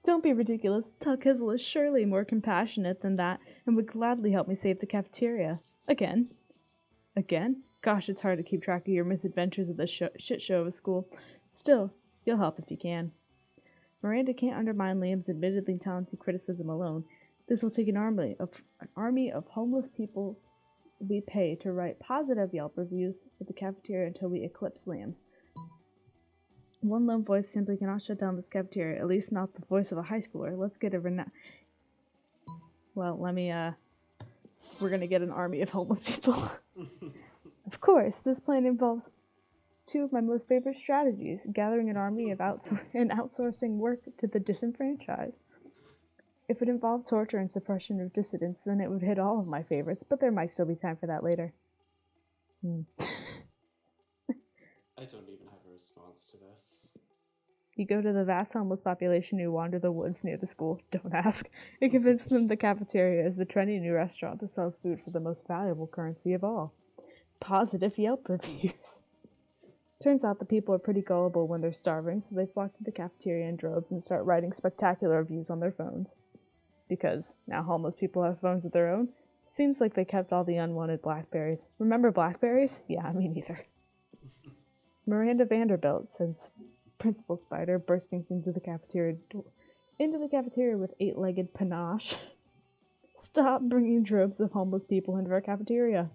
Don't be ridiculous. Tell Kizzle is surely more compassionate than that and would gladly help me save the cafeteria. Again. Again? Gosh, it's hard to keep track of your misadventures at the shit show of a school. Still, you'll help if you can. Miranda can't undermine Liam's admittedly talented criticism alone. This will take an army of homeless people we pay to write positive Yelp reviews for the cafeteria until we eclipse Liam's. One lone voice simply cannot shut down this cafeteria, at least not the voice of a high schooler. Let's get a Well, we're gonna get an army of homeless people. Of course, this plan involves two of my most favorite strategies, gathering an army and outsourcing work to the disenfranchised. If it involved torture and suppression of dissidents, then it would hit all of my favorites, but there might still be time for that later. I don't even have a response to this. You go to the vast homeless population who wander the woods near the school. Don't ask. And convince them the cafeteria is the trendy new restaurant that sells food for the most valuable currency of all. Positive Yelp reviews. Turns out the people are pretty gullible when they're starving, so they flock to the cafeteria in droves and start writing spectacular reviews on their phones. Because now homeless people have phones of their own, seems like they kept all the unwanted Blackberries. Remember Blackberries? Yeah, me neither. Miranda Vanderbilt, says Principal Spider, bursting into the cafeteria with 8-legged panache. Stop bringing droves of homeless people into our cafeteria.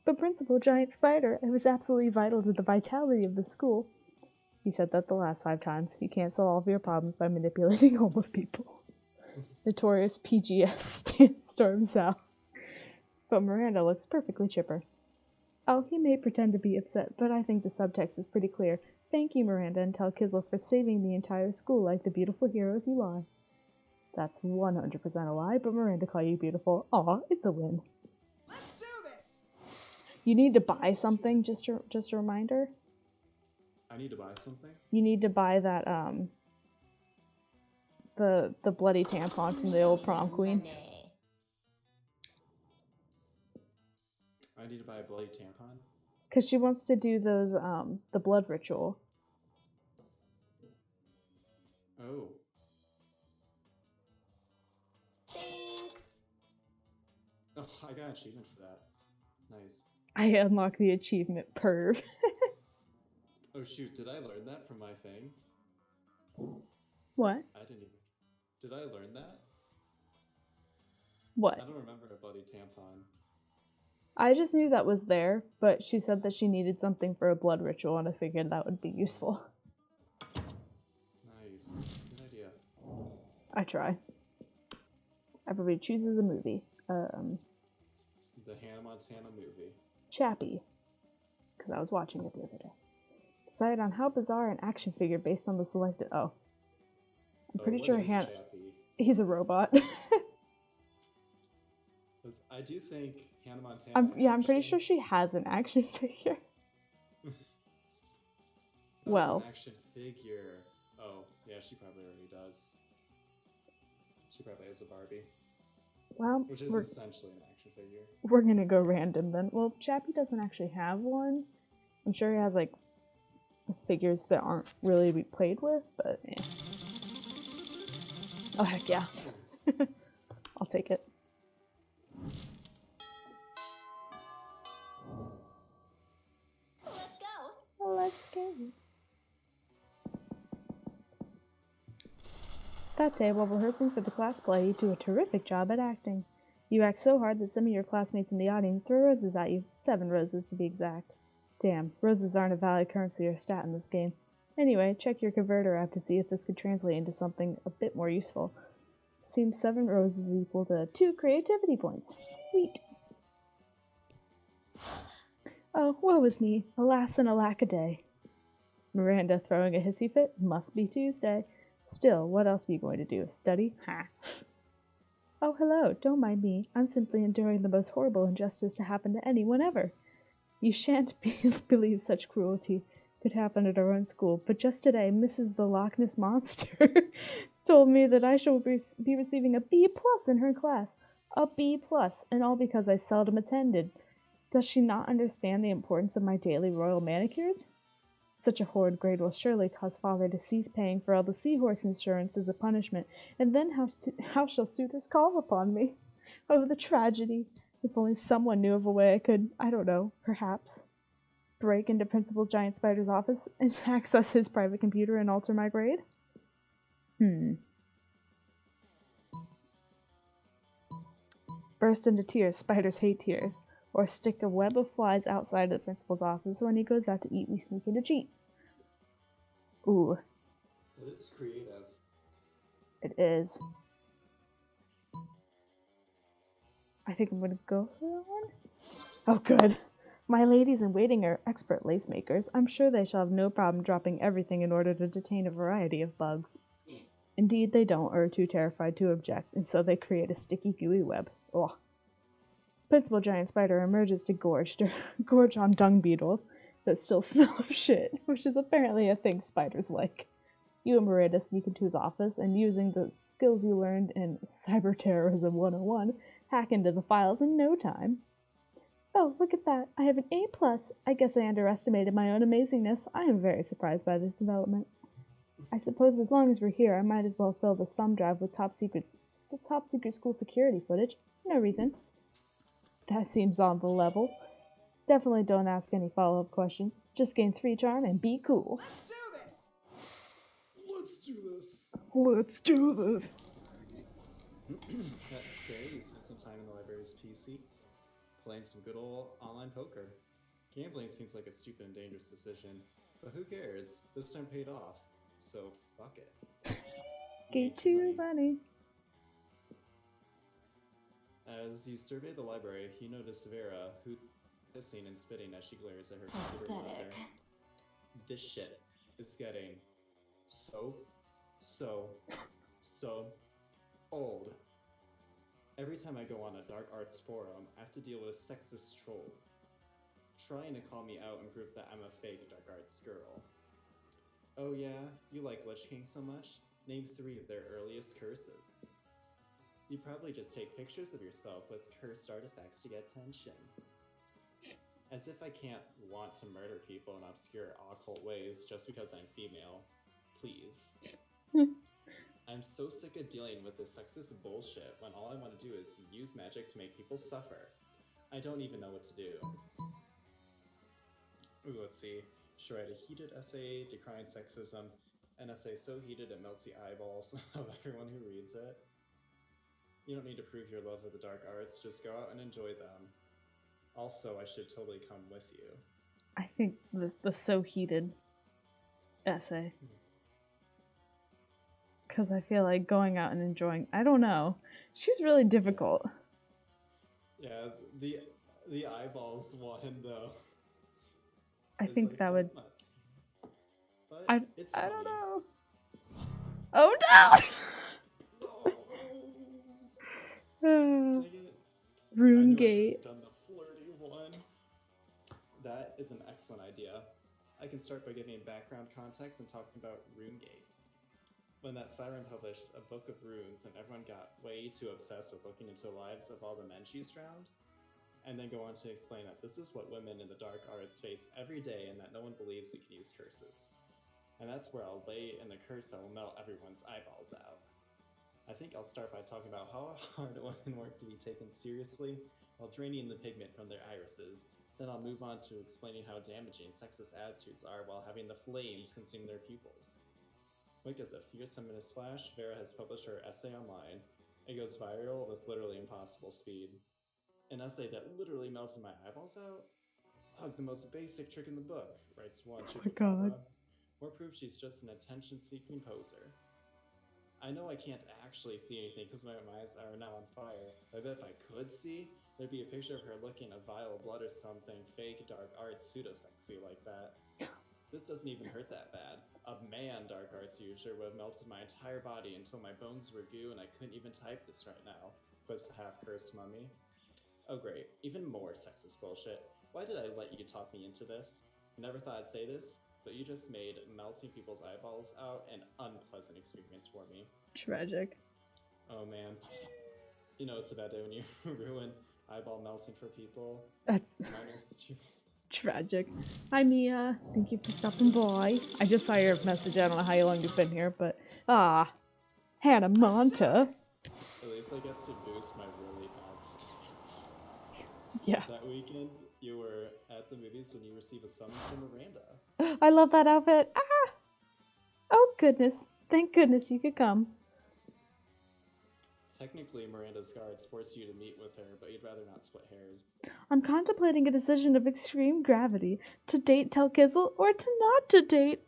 But Principal Giant Spider, it was absolutely vital to the vitality of the school. He said that the last 5 times. You can't solve all of your problems by manipulating homeless people. Notorious PGS storms out. But Miranda looks perfectly chipper. Oh, he may pretend to be upset, but I think the subtext was pretty clear. Thank you, Miranda, and tell Kizzle for saving the entire school like the beautiful heroes you are. That's 100% a lie, but Miranda call you beautiful. Aw, it's a win. Let's do this! You need to buy something, just a reminder. I need to buy something? You need to buy that, the bloody tampon from the old prom queen. I need to buy a bloody tampon? Because she wants to do those, the blood ritual. Oh. Oh, I got an achievement for that. Nice. I unlocked the achievement, perv. Oh shoot, did I learn that from my thing? What? I didn't even... Did I learn that? What? I don't remember a bloody tampon. I just knew that was there, but she said that she needed something for a blood ritual, and I figured that would be useful. Nice. Good idea. I try. Everybody chooses a movie. The Hannah Montana movie. Chappie. Because I was watching it the other day. Decided on how bizarre an action figure based on the selected... Oh. I'm pretty sure Chappie? he's a robot. I do think Hannah Montana... I'm pretty sure she has an action figure. Well... An action figure. Oh, yeah, she probably already does. She probably has a Barbie. Well, which is essentially an action figure. We're gonna go random then. Well, Chappie doesn't actually have one. I'm sure he has, like, figures that aren't really to be played with, but eh. Oh, heck yeah. I'll take it. Let's go. Let's go. That day, while rehearsing for the class play, you do a terrific job at acting. You act so hard that some of your classmates in the audience throw roses at you. 7 roses, to be exact. Damn, roses aren't a valid currency or stat in this game. Anyway, check your converter app to see if this could translate into something a bit more useful. Seems 7 roses equal to 2 creativity points. Sweet. Oh, woe is me. Alas and alack a day. Miranda throwing a hissy fit. Must be Tuesday. Still, what else are you going to do? Study? Ha. Oh, hello. Don't mind me. I'm simply enduring the most horrible injustice to happen to anyone ever. You shan't believe such cruelty could happen at our own school, but just today, Mrs. the Loch Ness Monster told me that I shall be receiving a B+ in her class. A B+, and all because I seldom attended. Does she not understand the importance of my daily royal manicures? Such a horrid grade will surely cause father to cease paying for all the seahorse insurance as a punishment, and then how shall suitors call upon me? Oh, the tragedy! If only someone knew of a way I could, I don't know, perhaps, break into Principal Giant Spider's office and access his private computer and alter my grade? Burst into tears, spiders hate tears. Or stick a web of flies outside the principal's office when he goes out to eat, we sneak in to cheat. Ooh. That is creative. It is. I think I'm gonna go for that one. Oh, good. My ladies in waiting are expert lace makers. I'm sure they shall have no problem dropping everything in order to detain a variety of bugs. Indeed, they don't, or are too terrified to object, and so they create a sticky, gooey web. Ugh. Principal Giant Spider emerges to gorge on dung beetles that still smell of shit, which is apparently a thing spiders like. You and Miranda sneak into his office, and using the skills you learned in Cyber Terrorism 101, hack into the files in no time. Oh, look at that. I have an A+. I guess I underestimated my own amazingness. I am very surprised by this development. I suppose as long as we're here, I might as well fill this thumb drive with top secret school security footage. No reason. That seems on the level. Definitely don't ask any follow-up questions. Just gain 3 charm and be cool. Let's do this! Let's do this! Let's do this! That day, you spent some time in the library's PCs, playing some good old online poker. Gambling seems like a stupid and dangerous decision, but who cares? This time paid off, so fuck it. Get too money. As you survey the library, you notice Vera, who hissing and spitting as she glares at her computer monitor. Pathetic. This shit is getting so old. Every time I go on a dark arts forum, I have to deal with a sexist troll trying to call me out and prove that I'm a fake dark arts girl. Oh yeah, you like Lich King so much? Name 3 of their earliest curses. You probably just take pictures of yourself with cursed artifacts to get attention. As if I can't want to murder people in obscure occult ways just because I'm female. Please. I'm so sick of dealing with this sexist bullshit when all I want to do is use magic to make people suffer. I don't even know what to do. Ooh, let's see. Should I write a heated essay decrying sexism? An essay so heated it melts the eyeballs of everyone who reads it. You don't need to prove your love of the dark arts, just go out and enjoy them. Also, I should totally come with you. I think the so heated essay. Because I feel like going out and enjoying, I don't know. She's really difficult. Yeah, the eyeballs one though. I think like, that would. nuts. But it's I funny. don't know. Oh no! Dang it. RuneGate. Done the flirty one. That is an excellent idea. I can start by giving background context and talking about RuneGate. When that siren published a book of runes and everyone got way too obsessed with looking into the lives of all the men she's drowned, and then go on to explain that this is what women in the dark arts face every day and that no one believes we can use curses. And that's where I'll lay in the curse that will melt everyone's eyeballs out. I think I'll start by talking about how hard women work to be taken seriously while draining the pigment from their irises. Then I'll move on to explaining how damaging sexist attitudes are while having the flames consume their pupils. Quick as a fierce feminist flash, Vera has published her essay online. It goes viral with literally impossible speed. An essay that literally melted my eyeballs out? Ugh, the most basic trick in the book, writes one God. More proof she's just an attention-seeking poser. I know I can't actually see anything because my eyes are now on fire, but I bet if I could see, there'd be a picture of her looking a vial of blood or something fake dark arts pseudo-sexy like that. This doesn't even hurt that bad. A man dark arts user would have melted my entire body until my bones were goo and I couldn't even type this right now, quips a half-cursed mummy. Oh great, even more sexist bullshit. Why did I let you talk me into this? I never thought I'd say this, but you just made melting people's eyeballs out an unpleasant experience for me. Tragic. Oh man. You know it's a bad day when you ruin eyeball melting for people. That- Minus 2 Tragic. Hi Mia, thank you for stopping by. I just saw your message. I don't know how long you've been here, but Hannah Monta. At least I get to boost my really bad stats. Yeah. That weekend, you were at the movies when you receive a summons from Miranda. I love that outfit. Oh goodness. Thank goodness you could come. Technically, Miranda's guards force you to meet with her, but you'd rather not split hairs. I'm contemplating a decision of extreme gravity. To date Telkizzle or to not to date.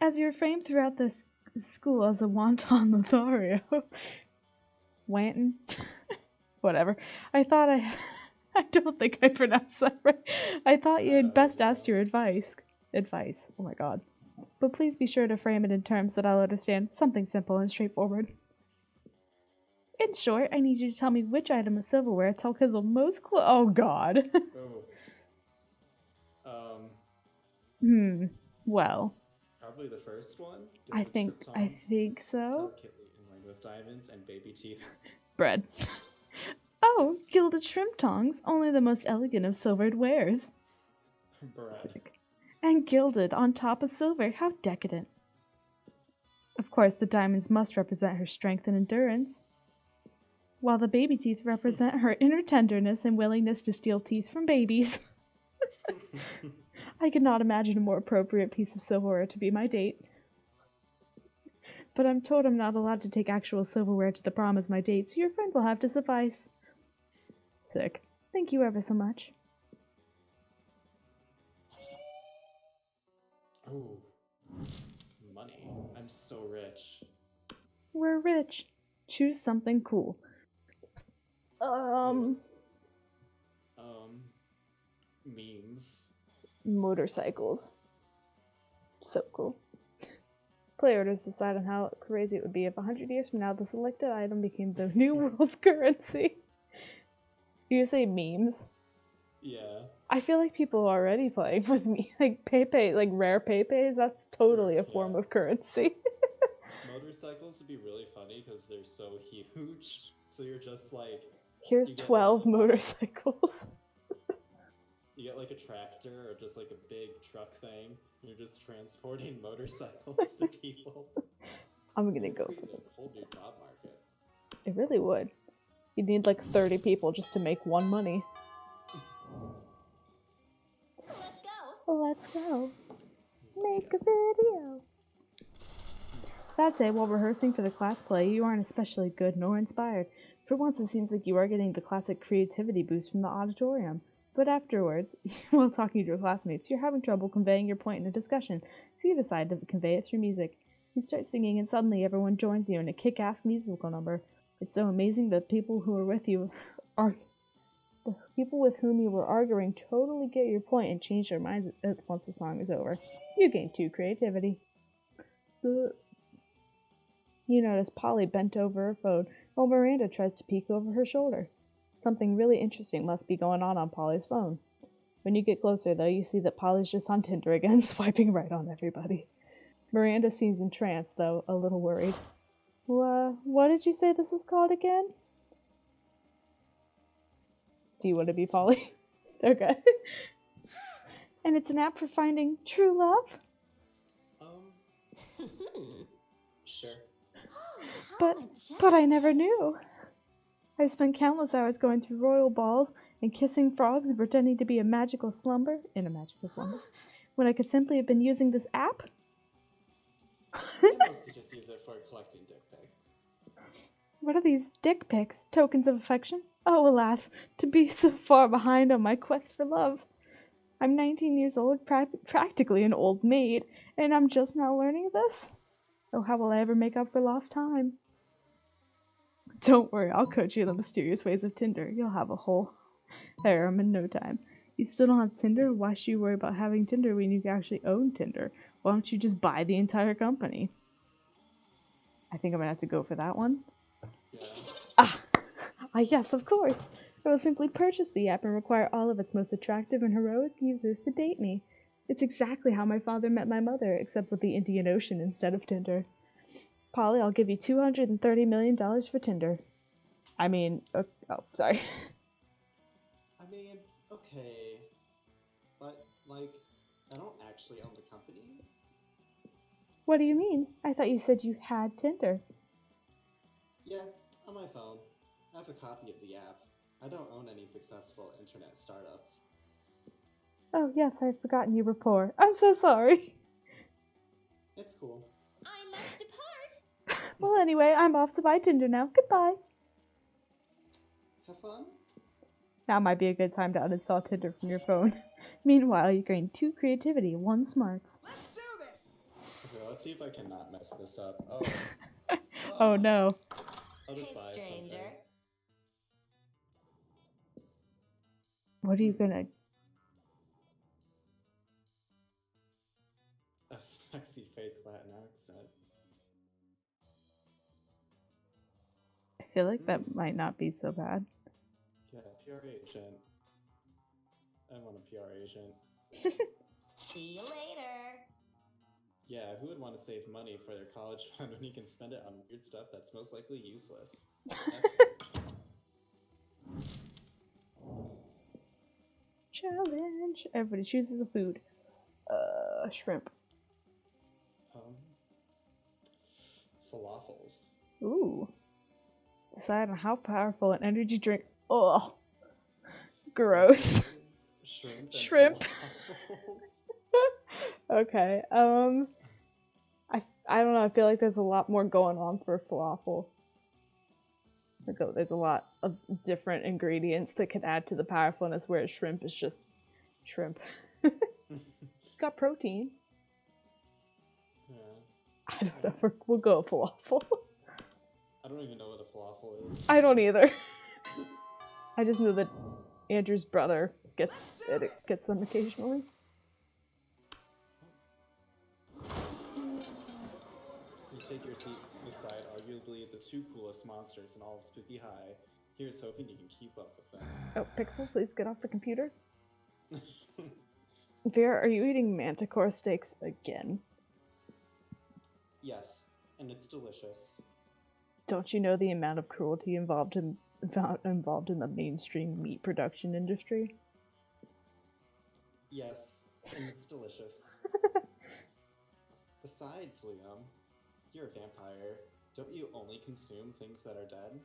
As you're framed throughout this school as a wanton Lothario. Wanton? Whatever. I don't think I pronounced that right. I thought you had best ask your advice. Oh my god. But please be sure to frame it in terms that I'll understand. Something simple and straightforward. In short, I need you to tell me which item of silverware Telkizzle most oh god. Well. Probably the first one? I think so. Tell Kitty in line with diamonds and baby teeth. Bread. Oh, Yes. gilded shrimp tongs, only the most elegant of silvered wares. Bread. And gilded on top of silver, how decadent. Of course, the diamonds must represent her strength and endurance, while the baby teeth represent her inner tenderness and willingness to steal teeth from babies. I could not imagine a more appropriate piece of silverware to be my date. But I'm told I'm not allowed to take actual silverware to the prom as my date, so your friend will have to suffice. Sick. Thank you ever so much. Oh, money. I'm so rich. We're rich. Choose something cool. Memes. Motorcycles. So cool. Pre-orders decide on how crazy it would be if 100 years from now the selected item became the new world's currency. You say memes? Yeah. I feel like people are already playing with me. Like Pepe, like rare Pepes, that's totally a form of currency. Motorcycles would be really funny because they're so huge. So you're just like... Here's 12 motorcycles. You get like a tractor or just like a big truck thing. And you're just transporting motorcycles to people. I'm gonna go Create for a whole new job market. It really would. You'd need like 30 people just to make one money. Let's go. Let's go. Make a video. That day, while rehearsing for the class play, you aren't especially good nor inspired. For once, it seems like you are getting the classic creativity boost from the auditorium. But afterwards, while talking to your classmates, you're having trouble conveying your point in a discussion, so you decide to convey it through music. You start singing, and suddenly everyone joins you in a kick-ass musical number. It's so amazing that people who are with you are... The people with whom you were arguing totally get your point and change their minds once the song is over. You gain 2 creativity. You notice Polly bent over her phone while Miranda tries to peek over her shoulder. Something really interesting must be going on Polly's phone. When you get closer, though, you see that Polly's just on Tinder again, swiping right on everybody. Miranda seems entranced, though, a little worried. What did you say this is called again? Do you want to be Polly? Okay. And it's an app for finding true love? Sure. But I never knew. I've spent countless hours going through royal balls and kissing frogs and pretending to be in a magical slumber, when I could simply have been using this app? I mostly just use it for collecting dick pics. What are these dick pics? Tokens of affection? Oh, alas, to be so far behind on my quest for love. I'm 19 years old, practically an old maid, and I'm just now learning this? Oh, how will I ever make up for lost time? Don't worry, I'll coach you in the mysterious ways of Tinder. You'll have a whole harem in no time. You still don't have Tinder? Why should you worry about having Tinder when you can actually own Tinder? Why don't you just buy the entire company? I think I'm gonna have to go for that one. Yeah. Yes, of course. I will simply purchase the app and require all of its most attractive and heroic users to date me. It's exactly how my father met my mother, except with the Indian Ocean instead of Tinder. Polly, I'll give you $230 million for Tinder. I mean, sorry. Okay, but, like, I don't actually own the company. What do you mean? I thought you said you had Tinder. Yeah, on my phone. I have a copy of the app. I don't own any successful internet startups. Oh, yes, I've forgotten you were poor. I'm so sorry. It's cool. I must depart. Well, anyway, I'm off to buy Tinder now. Goodbye. Have fun? Now might be a good time to uninstall Tinder from your phone. Meanwhile, you gain 2 creativity, 1 smarts. Let's do this. Okay, let's see if I can not mess this up. Oh. Oh no. I'll just Hey, buy stranger. something. What are you gonna... A sexy fake Latin accent. I feel like that might not be so bad. Yeah, PR agent. I want a PR agent. See you later. Yeah, who would want to save money for their college fund when you can spend it on weird stuff that's most likely useless? That's... Challenge! Everybody chooses a food. Shrimp. Falafels. Ooh. Decide on how powerful an energy drink... Ugh. Gross. Shrimp and Shrimp. falafels. Okay, I don't know, I feel like there's a lot more going on for falafel. Like, there's a lot of different ingredients that can add to the powerfulness, whereas shrimp is just shrimp. It's got protein. Yeah. I don't know, we'll go with falafel. I don't even know what a falafel is. I don't either. I just know that Andrew's brother gets them occasionally. You take your seat beside arguably the 2 coolest monsters in all of Spooky High. Here's hoping you can keep up with them. Oh, Pixel, please get off the computer. Vera, are you eating manticore steaks again? Yes, and it's delicious. Don't you know the amount of cruelty involved in the mainstream meat production industry? Yes, and it's delicious. Besides, Liam, you're a vampire. Don't you only consume things that are dead?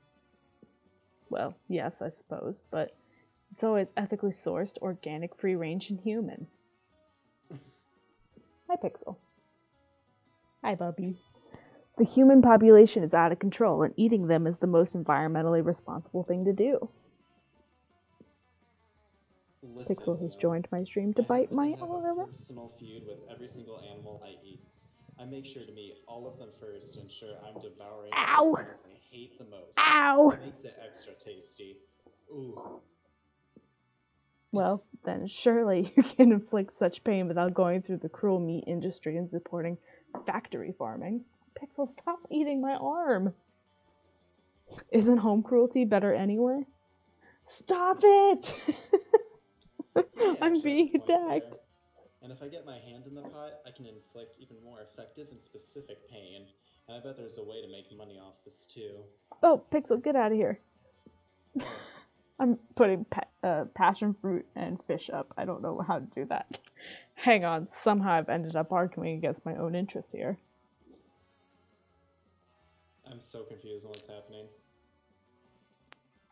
Well, yes, I suppose, but it's always ethically sourced, organic, free-range, and human. Hi, Pixel. Hi, Bubby. The human population is out of control, and eating them is the most environmentally responsible thing to do. Listen, Pixel has Liam, joined my stream to bite my I have a arm. personal feud with every single animal I eat. I make sure to meet all of them first to ensure I'm devouring Ow! the ones I hate the most. Ow! It makes it extra tasty. Ooh. Well, then surely you can inflict such pain without going through the cruel meat industry and supporting factory farming. Pixel, stop eating my arm! Isn't home cruelty better anyway? Stop it! I'm being attacked. And if I get my hand in the pot, I can inflict even more effective and specific pain. And I bet there's a way to make money off this too. Oh, Pixel, get out of here. I'm putting passion fruit and fish up. I don't know how to do that. Hang on, somehow I've ended up arguing against my own interests here. I'm so confused on what's happening.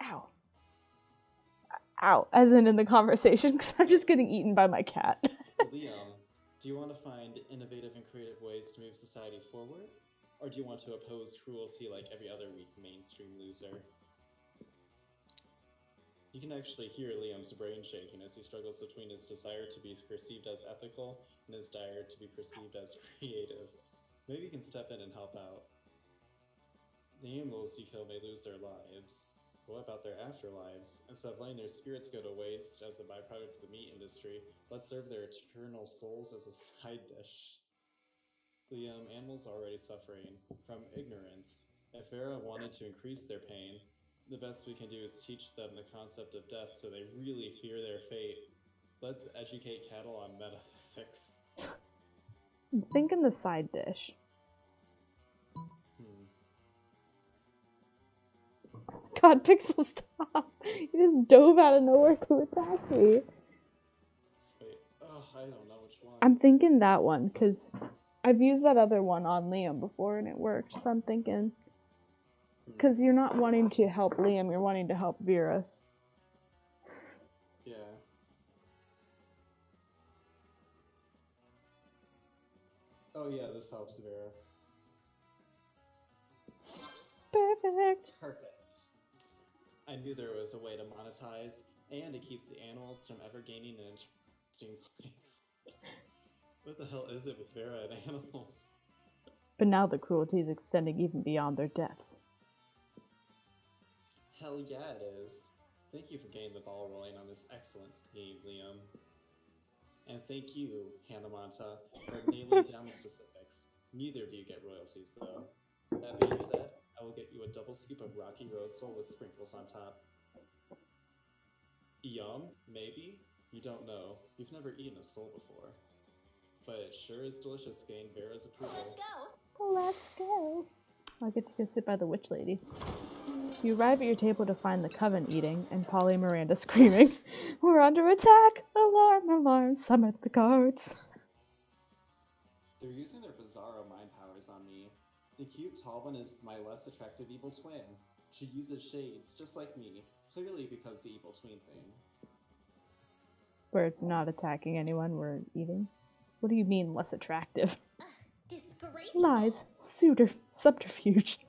Ow. Ow, as in the conversation, because I'm just getting eaten by my cat. Liam, do you want to find innovative and creative ways to move society forward? Or do you want to oppose cruelty like every other weak mainstream loser? You can actually hear Liam's brain shaking as he struggles between his desire to be perceived as ethical and his desire to be perceived as creative. Maybe you can step in and help out. The animals you kill may lose their lives. But what about their afterlives? Instead of letting their spirits go to waste as a byproduct of the meat industry, let's serve their eternal souls as a side dish. Liam, animals are already suffering from ignorance. If Vera wanted to increase their pain, the best we can do is teach them the concept of death so they really fear their fate. Let's educate cattle on metaphysics. I'm thinking the side dish. God, Pixel, stop! You just dove out of nowhere to attack me. I don't know which one. I'm thinking that one, because I've used that other one on Liam before and it worked, so I'm thinking... Because you're not wanting to help Liam, you're wanting to help Vera. Yeah. Oh yeah, this helps Vera. Perfect! Perfect. I knew there was a way to monetize, and it keeps the animals from ever gaining an interesting place. What the hell is it with Vera and animals? But now the cruelty is extending even beyond their deaths. Hell yeah, it is. Thank you for getting the ball rolling on this excellent scheme, Liam. And thank you, Hannah Monta, for nailing down the specifics. Neither of you get royalties, though. That being said, I will get you a double scoop of Rocky Road Soul with sprinkles on top. Yum? Maybe? You don't know. You've never eaten a soul before. But it sure is delicious getting Vera's approval. Let's go. Let's go! I get to go sit by the witch lady. You arrive at your table to find the coven eating, and Polly and Miranda screaming, "We're under attack! Alarm, alarm, summon the guards!" They're using their bizarro mind powers on me. The cute tall one is my less attractive evil twin. She uses shades, just like me, clearly because the evil twin thing. We're not attacking anyone, we're eating. What do you mean, less attractive? Disgraceful. Lies, subterfuge.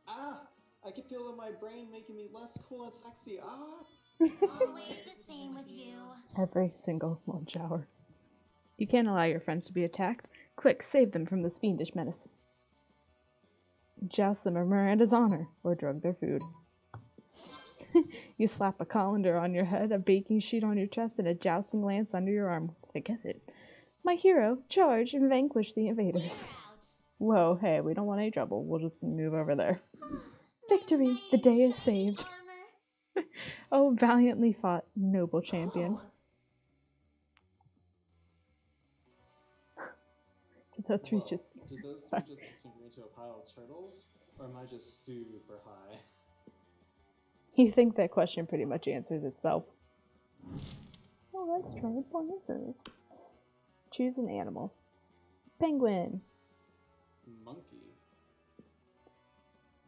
Ah! I can feel it in my brain making me less cool and sexy. Ah! Always the same with you. Every single lunch hour. You can't allow your friends to be attacked. Quick, save them from this fiendish menace. Joust them in Miranda's honor, or drug their food. You slap a colander on your head, a baking sheet on your chest, and a jousting lance under your arm. I get it. My hero, charge and vanquish the invaders. Out. Whoa, hey, we don't want any trouble. We'll just move over there. Victory! The day is saved. Armor. Oh, valiantly fought, noble champion. Oh, Did those three Whoa, just... did those three just disintegrate into a pile of turtles? Or am I just super high? You think that question pretty much answers itself. Well, let's try bonuses. Choose an animal. Penguin. Monkey.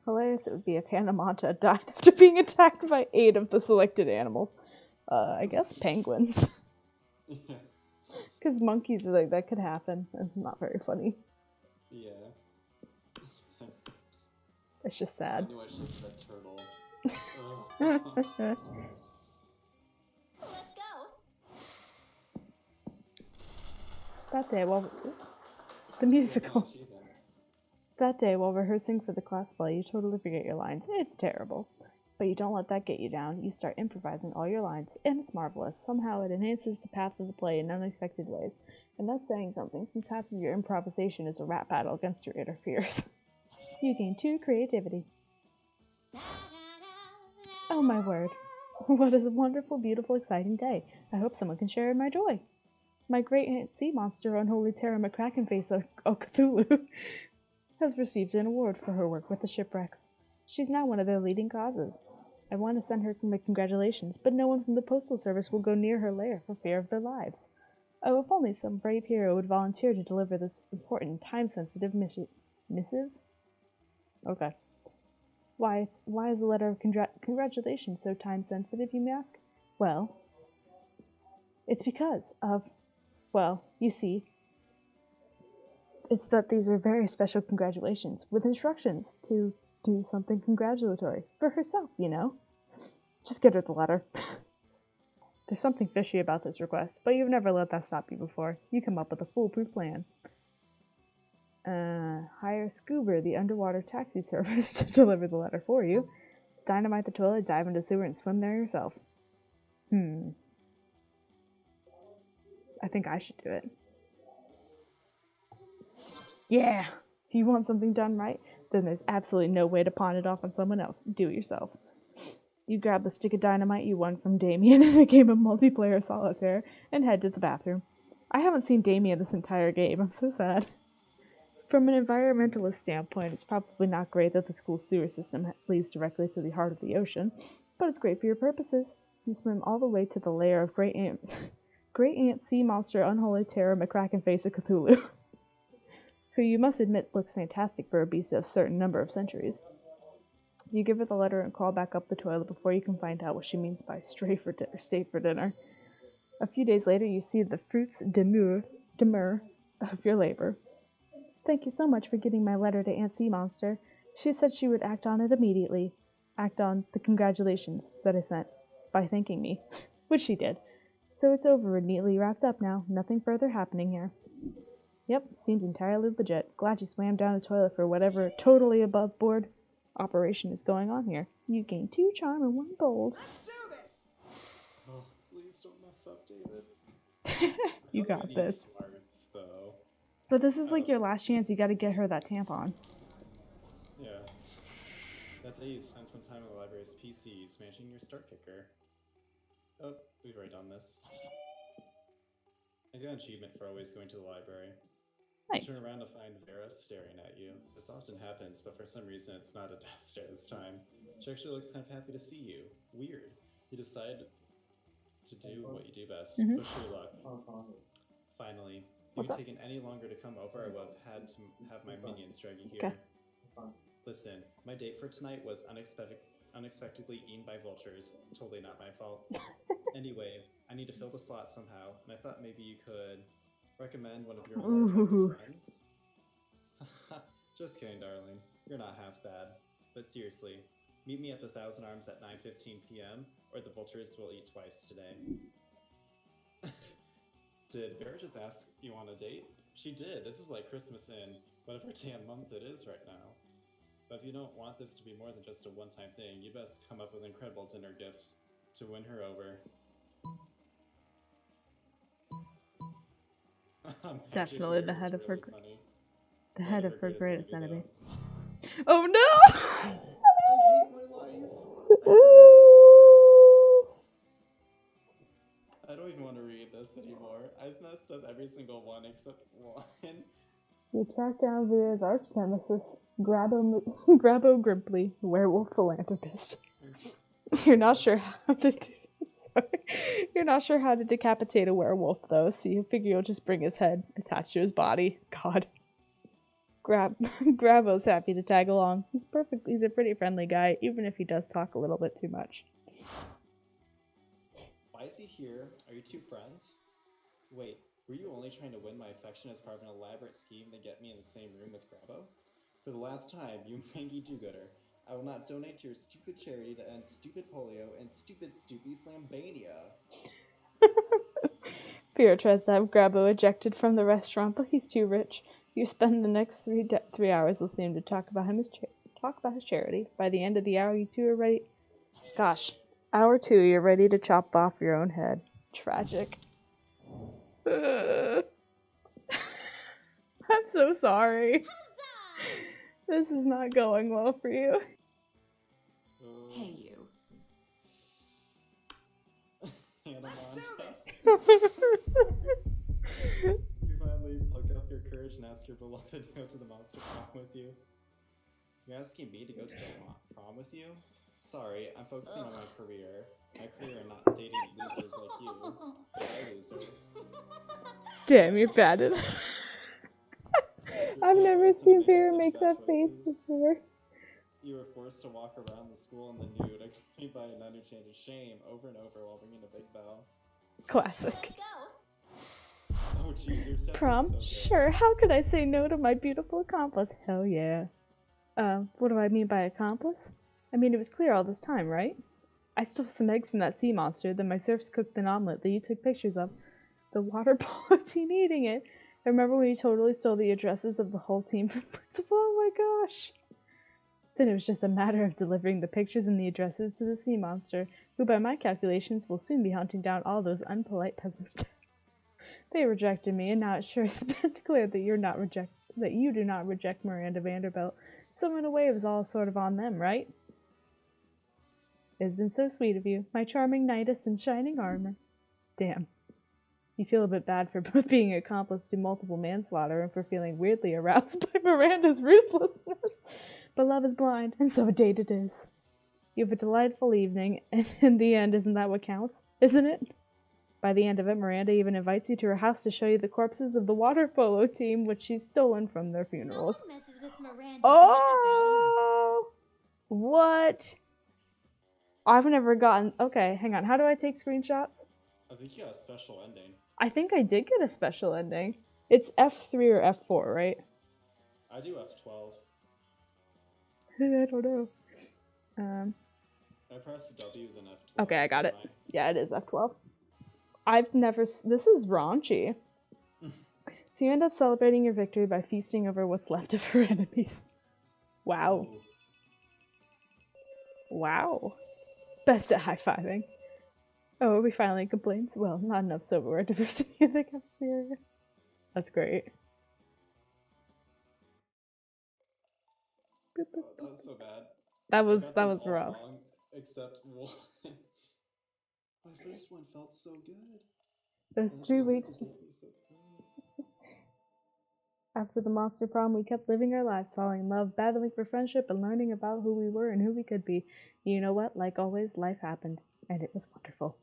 Hilarious it would be if Hannah Monta died after being attacked by 8 of the selected animals. I guess penguins. Yeah. Because monkeys are like, that could happen. It's not very funny. Yeah. It's just I sad. knew I should have said turtle. Ugh. let's go. That day, while the musical. Yeah, then. That day, while rehearsing for the class play, you totally forget your lines. It's terrible. But you don't let that get you down. You start improvising all your lines, and it's marvelous. Somehow it enhances the path of the play in unexpected ways. And that's saying something, since half of your improvisation is a rap battle against your inner fears. You gain 2 creativity. Oh my word. What is a wonderful, beautiful, exciting day. I hope someone can share in my joy. My great aunt sea monster, Unholy Terra McCrackenface of Cthulhu, has received an award for her work with the shipwrecks. She's now one of their leading causes. I want to send her my congratulations, but no one from the Postal Service will go near her lair for fear of their lives. Oh, if only some brave hero would volunteer to deliver this important, time-sensitive missive? Okay. Why is a letter of congratulations so time-sensitive, you may ask? Well, it's because of, well, you see, it's that these are very special congratulations, with instructions to do something congratulatory. For herself, you know. Just get her the letter. There's something fishy about this request, but you've never let that stop you before. You come up with a foolproof plan. Hire Scuba, the underwater taxi service, to deliver the letter for you. Dynamite the toilet, dive into the sewer, and swim there yourself. I think I should do it. Yeah! If you want something done right, then there's absolutely no way to pawn it off on someone else. Do it yourself. You grab the stick of dynamite you won from Damien in a game of multiplayer solitaire and head to the bathroom. I haven't seen Damien this entire game. I'm so sad. From an environmentalist standpoint, it's probably not great that the school sewer system leads directly to the heart of the ocean, but it's great for your purposes. You swim all the way to the lair of Great Great Aunt Sea Monster Unholy Terror McCracken Face of Cthulhu, who you must admit looks fantastic for a beast of a certain number of centuries. You give her the letter and crawl back up the toilet before you can find out what she means by stay for dinner. A few days later, you see the fruits demure of your labor. Thank you so much for getting my letter to Aunt Sea Monster. She said she would act on it immediately. Act on the congratulations that I sent by thanking me, which she did. So it's over and neatly wrapped up now. Nothing further happening here. Yep, seems entirely legit. Glad you swam down the toilet for whatever totally above board operation is going on here. You gained 2 charm and 1 gold. Let's do this. Oh, please don't mess up, David. You I got need this. Smarts, though. But this is like your last chance. You gotta get her that tampon. Yeah. That day you spent some time in the library's PC smashing your start kicker. Oh, we've already done this. I got an achievement for always going to the library. Nice. You turn around to find Vera staring at you. This often happens, but for some reason it's not a death stare this time. She actually looks kind of happy to see you. Weird. You decide to do what you do best. Push your luck. Finally. If it had taken any longer to come over, I would have had to have my minions drag you here. Okay. Listen, my date for tonight was unexpectedly eaten by vultures. Totally not my fault. Anyway, I need to fill the slot somehow, and I thought maybe you could recommend one of your more attractive friends? Just kidding, darling. You're not half bad. But seriously, meet me at the Thousand Arms at 9:15 p.m., or the vultures will eat twice today. Did Vera just ask you on a date? She did. This is like Christmas in whatever damn month it is right now. But if you don't want this to be more than just a one-time thing, you best come up with an incredible dinner gift to win her over. Definitely the head of her, funny. the head of her greatest enemy. though. Oh no! I hate my life. I don't even want to read this anymore. I've messed up every single one except one. You track down Vera's arch nemesis, Grabo Grimply, werewolf philanthropist. You're not sure how to You're not sure how to decapitate a werewolf though, so you figure you'll just bring his head attached to his body. God. Grabo's happy to tag along. He's a pretty friendly guy, even if he does talk a little bit too much. Why is he here? Are you two friends? Wait, were you only trying to win my affection as part of an elaborate scheme to get me in the same room with Grabo? For the last time, you mangy do-gooder. I will not donate to your stupid charity to end stupid polio and stupid Slambania. Vera tries to have Grabo ejected from the restaurant, but he's too rich. You spend the next 3 hours listening to talk about his charity. By the end of the hour, you two are ready. Gosh, hour 2, you're ready to chop off your own head. Tragic. I'm so sorry. This is not going well for you. Hey, you. Let's do this. You finally pluck up your courage and ask your beloved to go to the monster prom with you. You're asking me to go to the prom with you? Sorry, I'm focusing on my career. My career and not dating losers like you. You're a loser. Damn, you're bad at it. I've never seen Vera make that face before. You were forced to walk around the school in the nude, accompanied by a nun who chanted shame over and over while ringing a big bell. Classic. Let's go. Oh jeez, your stats are Prom? so good. Sure, how could I say no to my beautiful accomplice? Hell yeah. What do I mean by accomplice? I mean, it was clear all this time, right? I stole some eggs from that sea monster, then my serfs cooked an omelet that you took pictures of. The water polo team eating it. I remember when you totally stole the addresses of the whole team from principal. Oh my gosh. Then it was just a matter of delivering the pictures and the addresses to the sea monster, who by my calculations will soon be hunting down all those unpolite peasants. They rejected me, and now it sure has been clear that you do not reject Miranda Vanderbilt. So in a way it was all sort of on them, right? It's been so sweet of you, my charming knights in shining armor. Damn. You feel a bit bad for both being accomplice to multiple manslaughter and for feeling weirdly aroused by Miranda's ruthlessness. But love is blind, and so a date it is. You have a delightful evening, and in the end, isn't that what counts? Isn't it? By the end of it, Miranda even invites you to her house to show you the corpses of the water polo team, which she's stolen from their funerals. No one messes with Miranda Oh! What? I've never gotten... Okay, hang on. How do I take screenshots? I think you got a special ending. I think I did get a special ending. It's F3 or F4, right? I do F12. I don't know. I pressed W then F12. Okay, I got it. Yeah, it is F12. I've never... This is raunchy. So you end up celebrating your victory by feasting over what's left of her enemies. Wow. Ooh. Wow. Best at high-fiving. Oh, are we filing complaints? Well, not enough silverware diversity in the cafeteria. That's great. Oh, that was so bad. That I was got them all rough. wrong, except one. My first one felt so good. There's And then 3 she weeks. gave me so good. After the monster prom, we kept living our lives, falling in love, battling for friendship, and learning about who we were and who we could be. You know what? Like always, life happened, and it was wonderful.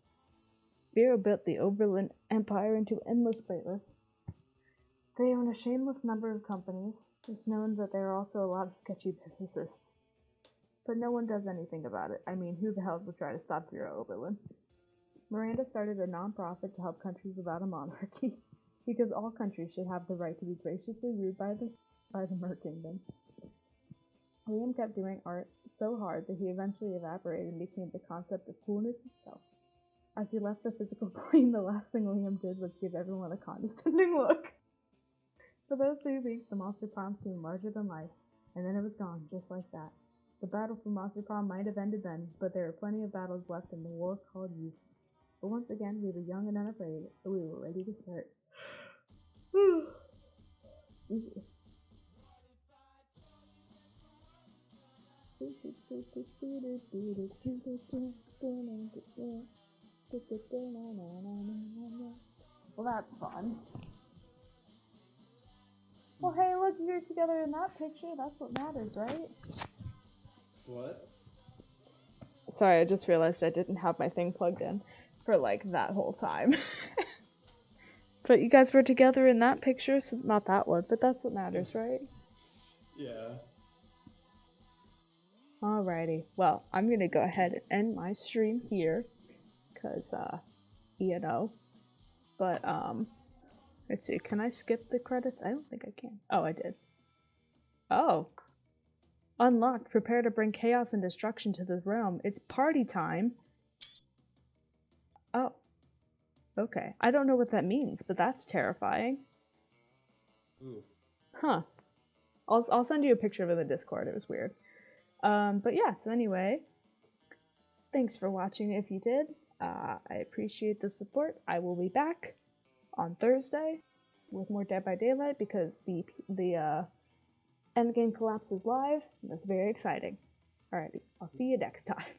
Vero built the Oberlin Empire into endless greatness. They own a shameless number of companies. It's known that there are also a lot of sketchy businesses. But no one does anything about it. I mean, who the hell would try to stop Vero Oberlin? Miranda started a non-profit to help countries without a monarchy. Because all countries should have the right to be graciously ruled by the Mer Kingdom. Liam kept doing art so hard that he eventually evaporated and became the concept of coolness itself. As he left the physical plane, the last thing Liam did was give everyone a condescending look. For those 3 weeks, the Monster Prom seemed larger than life, and then it was gone, just like that. The battle for Monster Prom might have ended then, but there were plenty of battles left in the war called youth. But once again, we were young and unafraid, so we were ready to start. Well, that's fun. Well, hey, look, you're together in that picture. That's what matters, right? What? Sorry, I just realized I didn't have my thing plugged in for, like, that whole time. But you guys were together in that picture, so not that one, but that's what matters, right? Yeah. Alrighty. Well, I'm gonna go ahead and end my stream here, cause, you know. But, let's see, can I skip the credits? I don't think I can. Oh, I did. Oh. Unlocked. Prepare to bring chaos and destruction to the realm. It's party time. Oh. Okay. I don't know what that means, but that's terrifying. Ooh. Huh. I'll send you a picture of it in the Discord. It was weird. But yeah, so anyway, thanks for watching if you did. I appreciate the support. I will be back on Thursday with more Dead by Daylight because the Endgame Collapse is live. That's very exciting. Alrighty, I'll see you next time.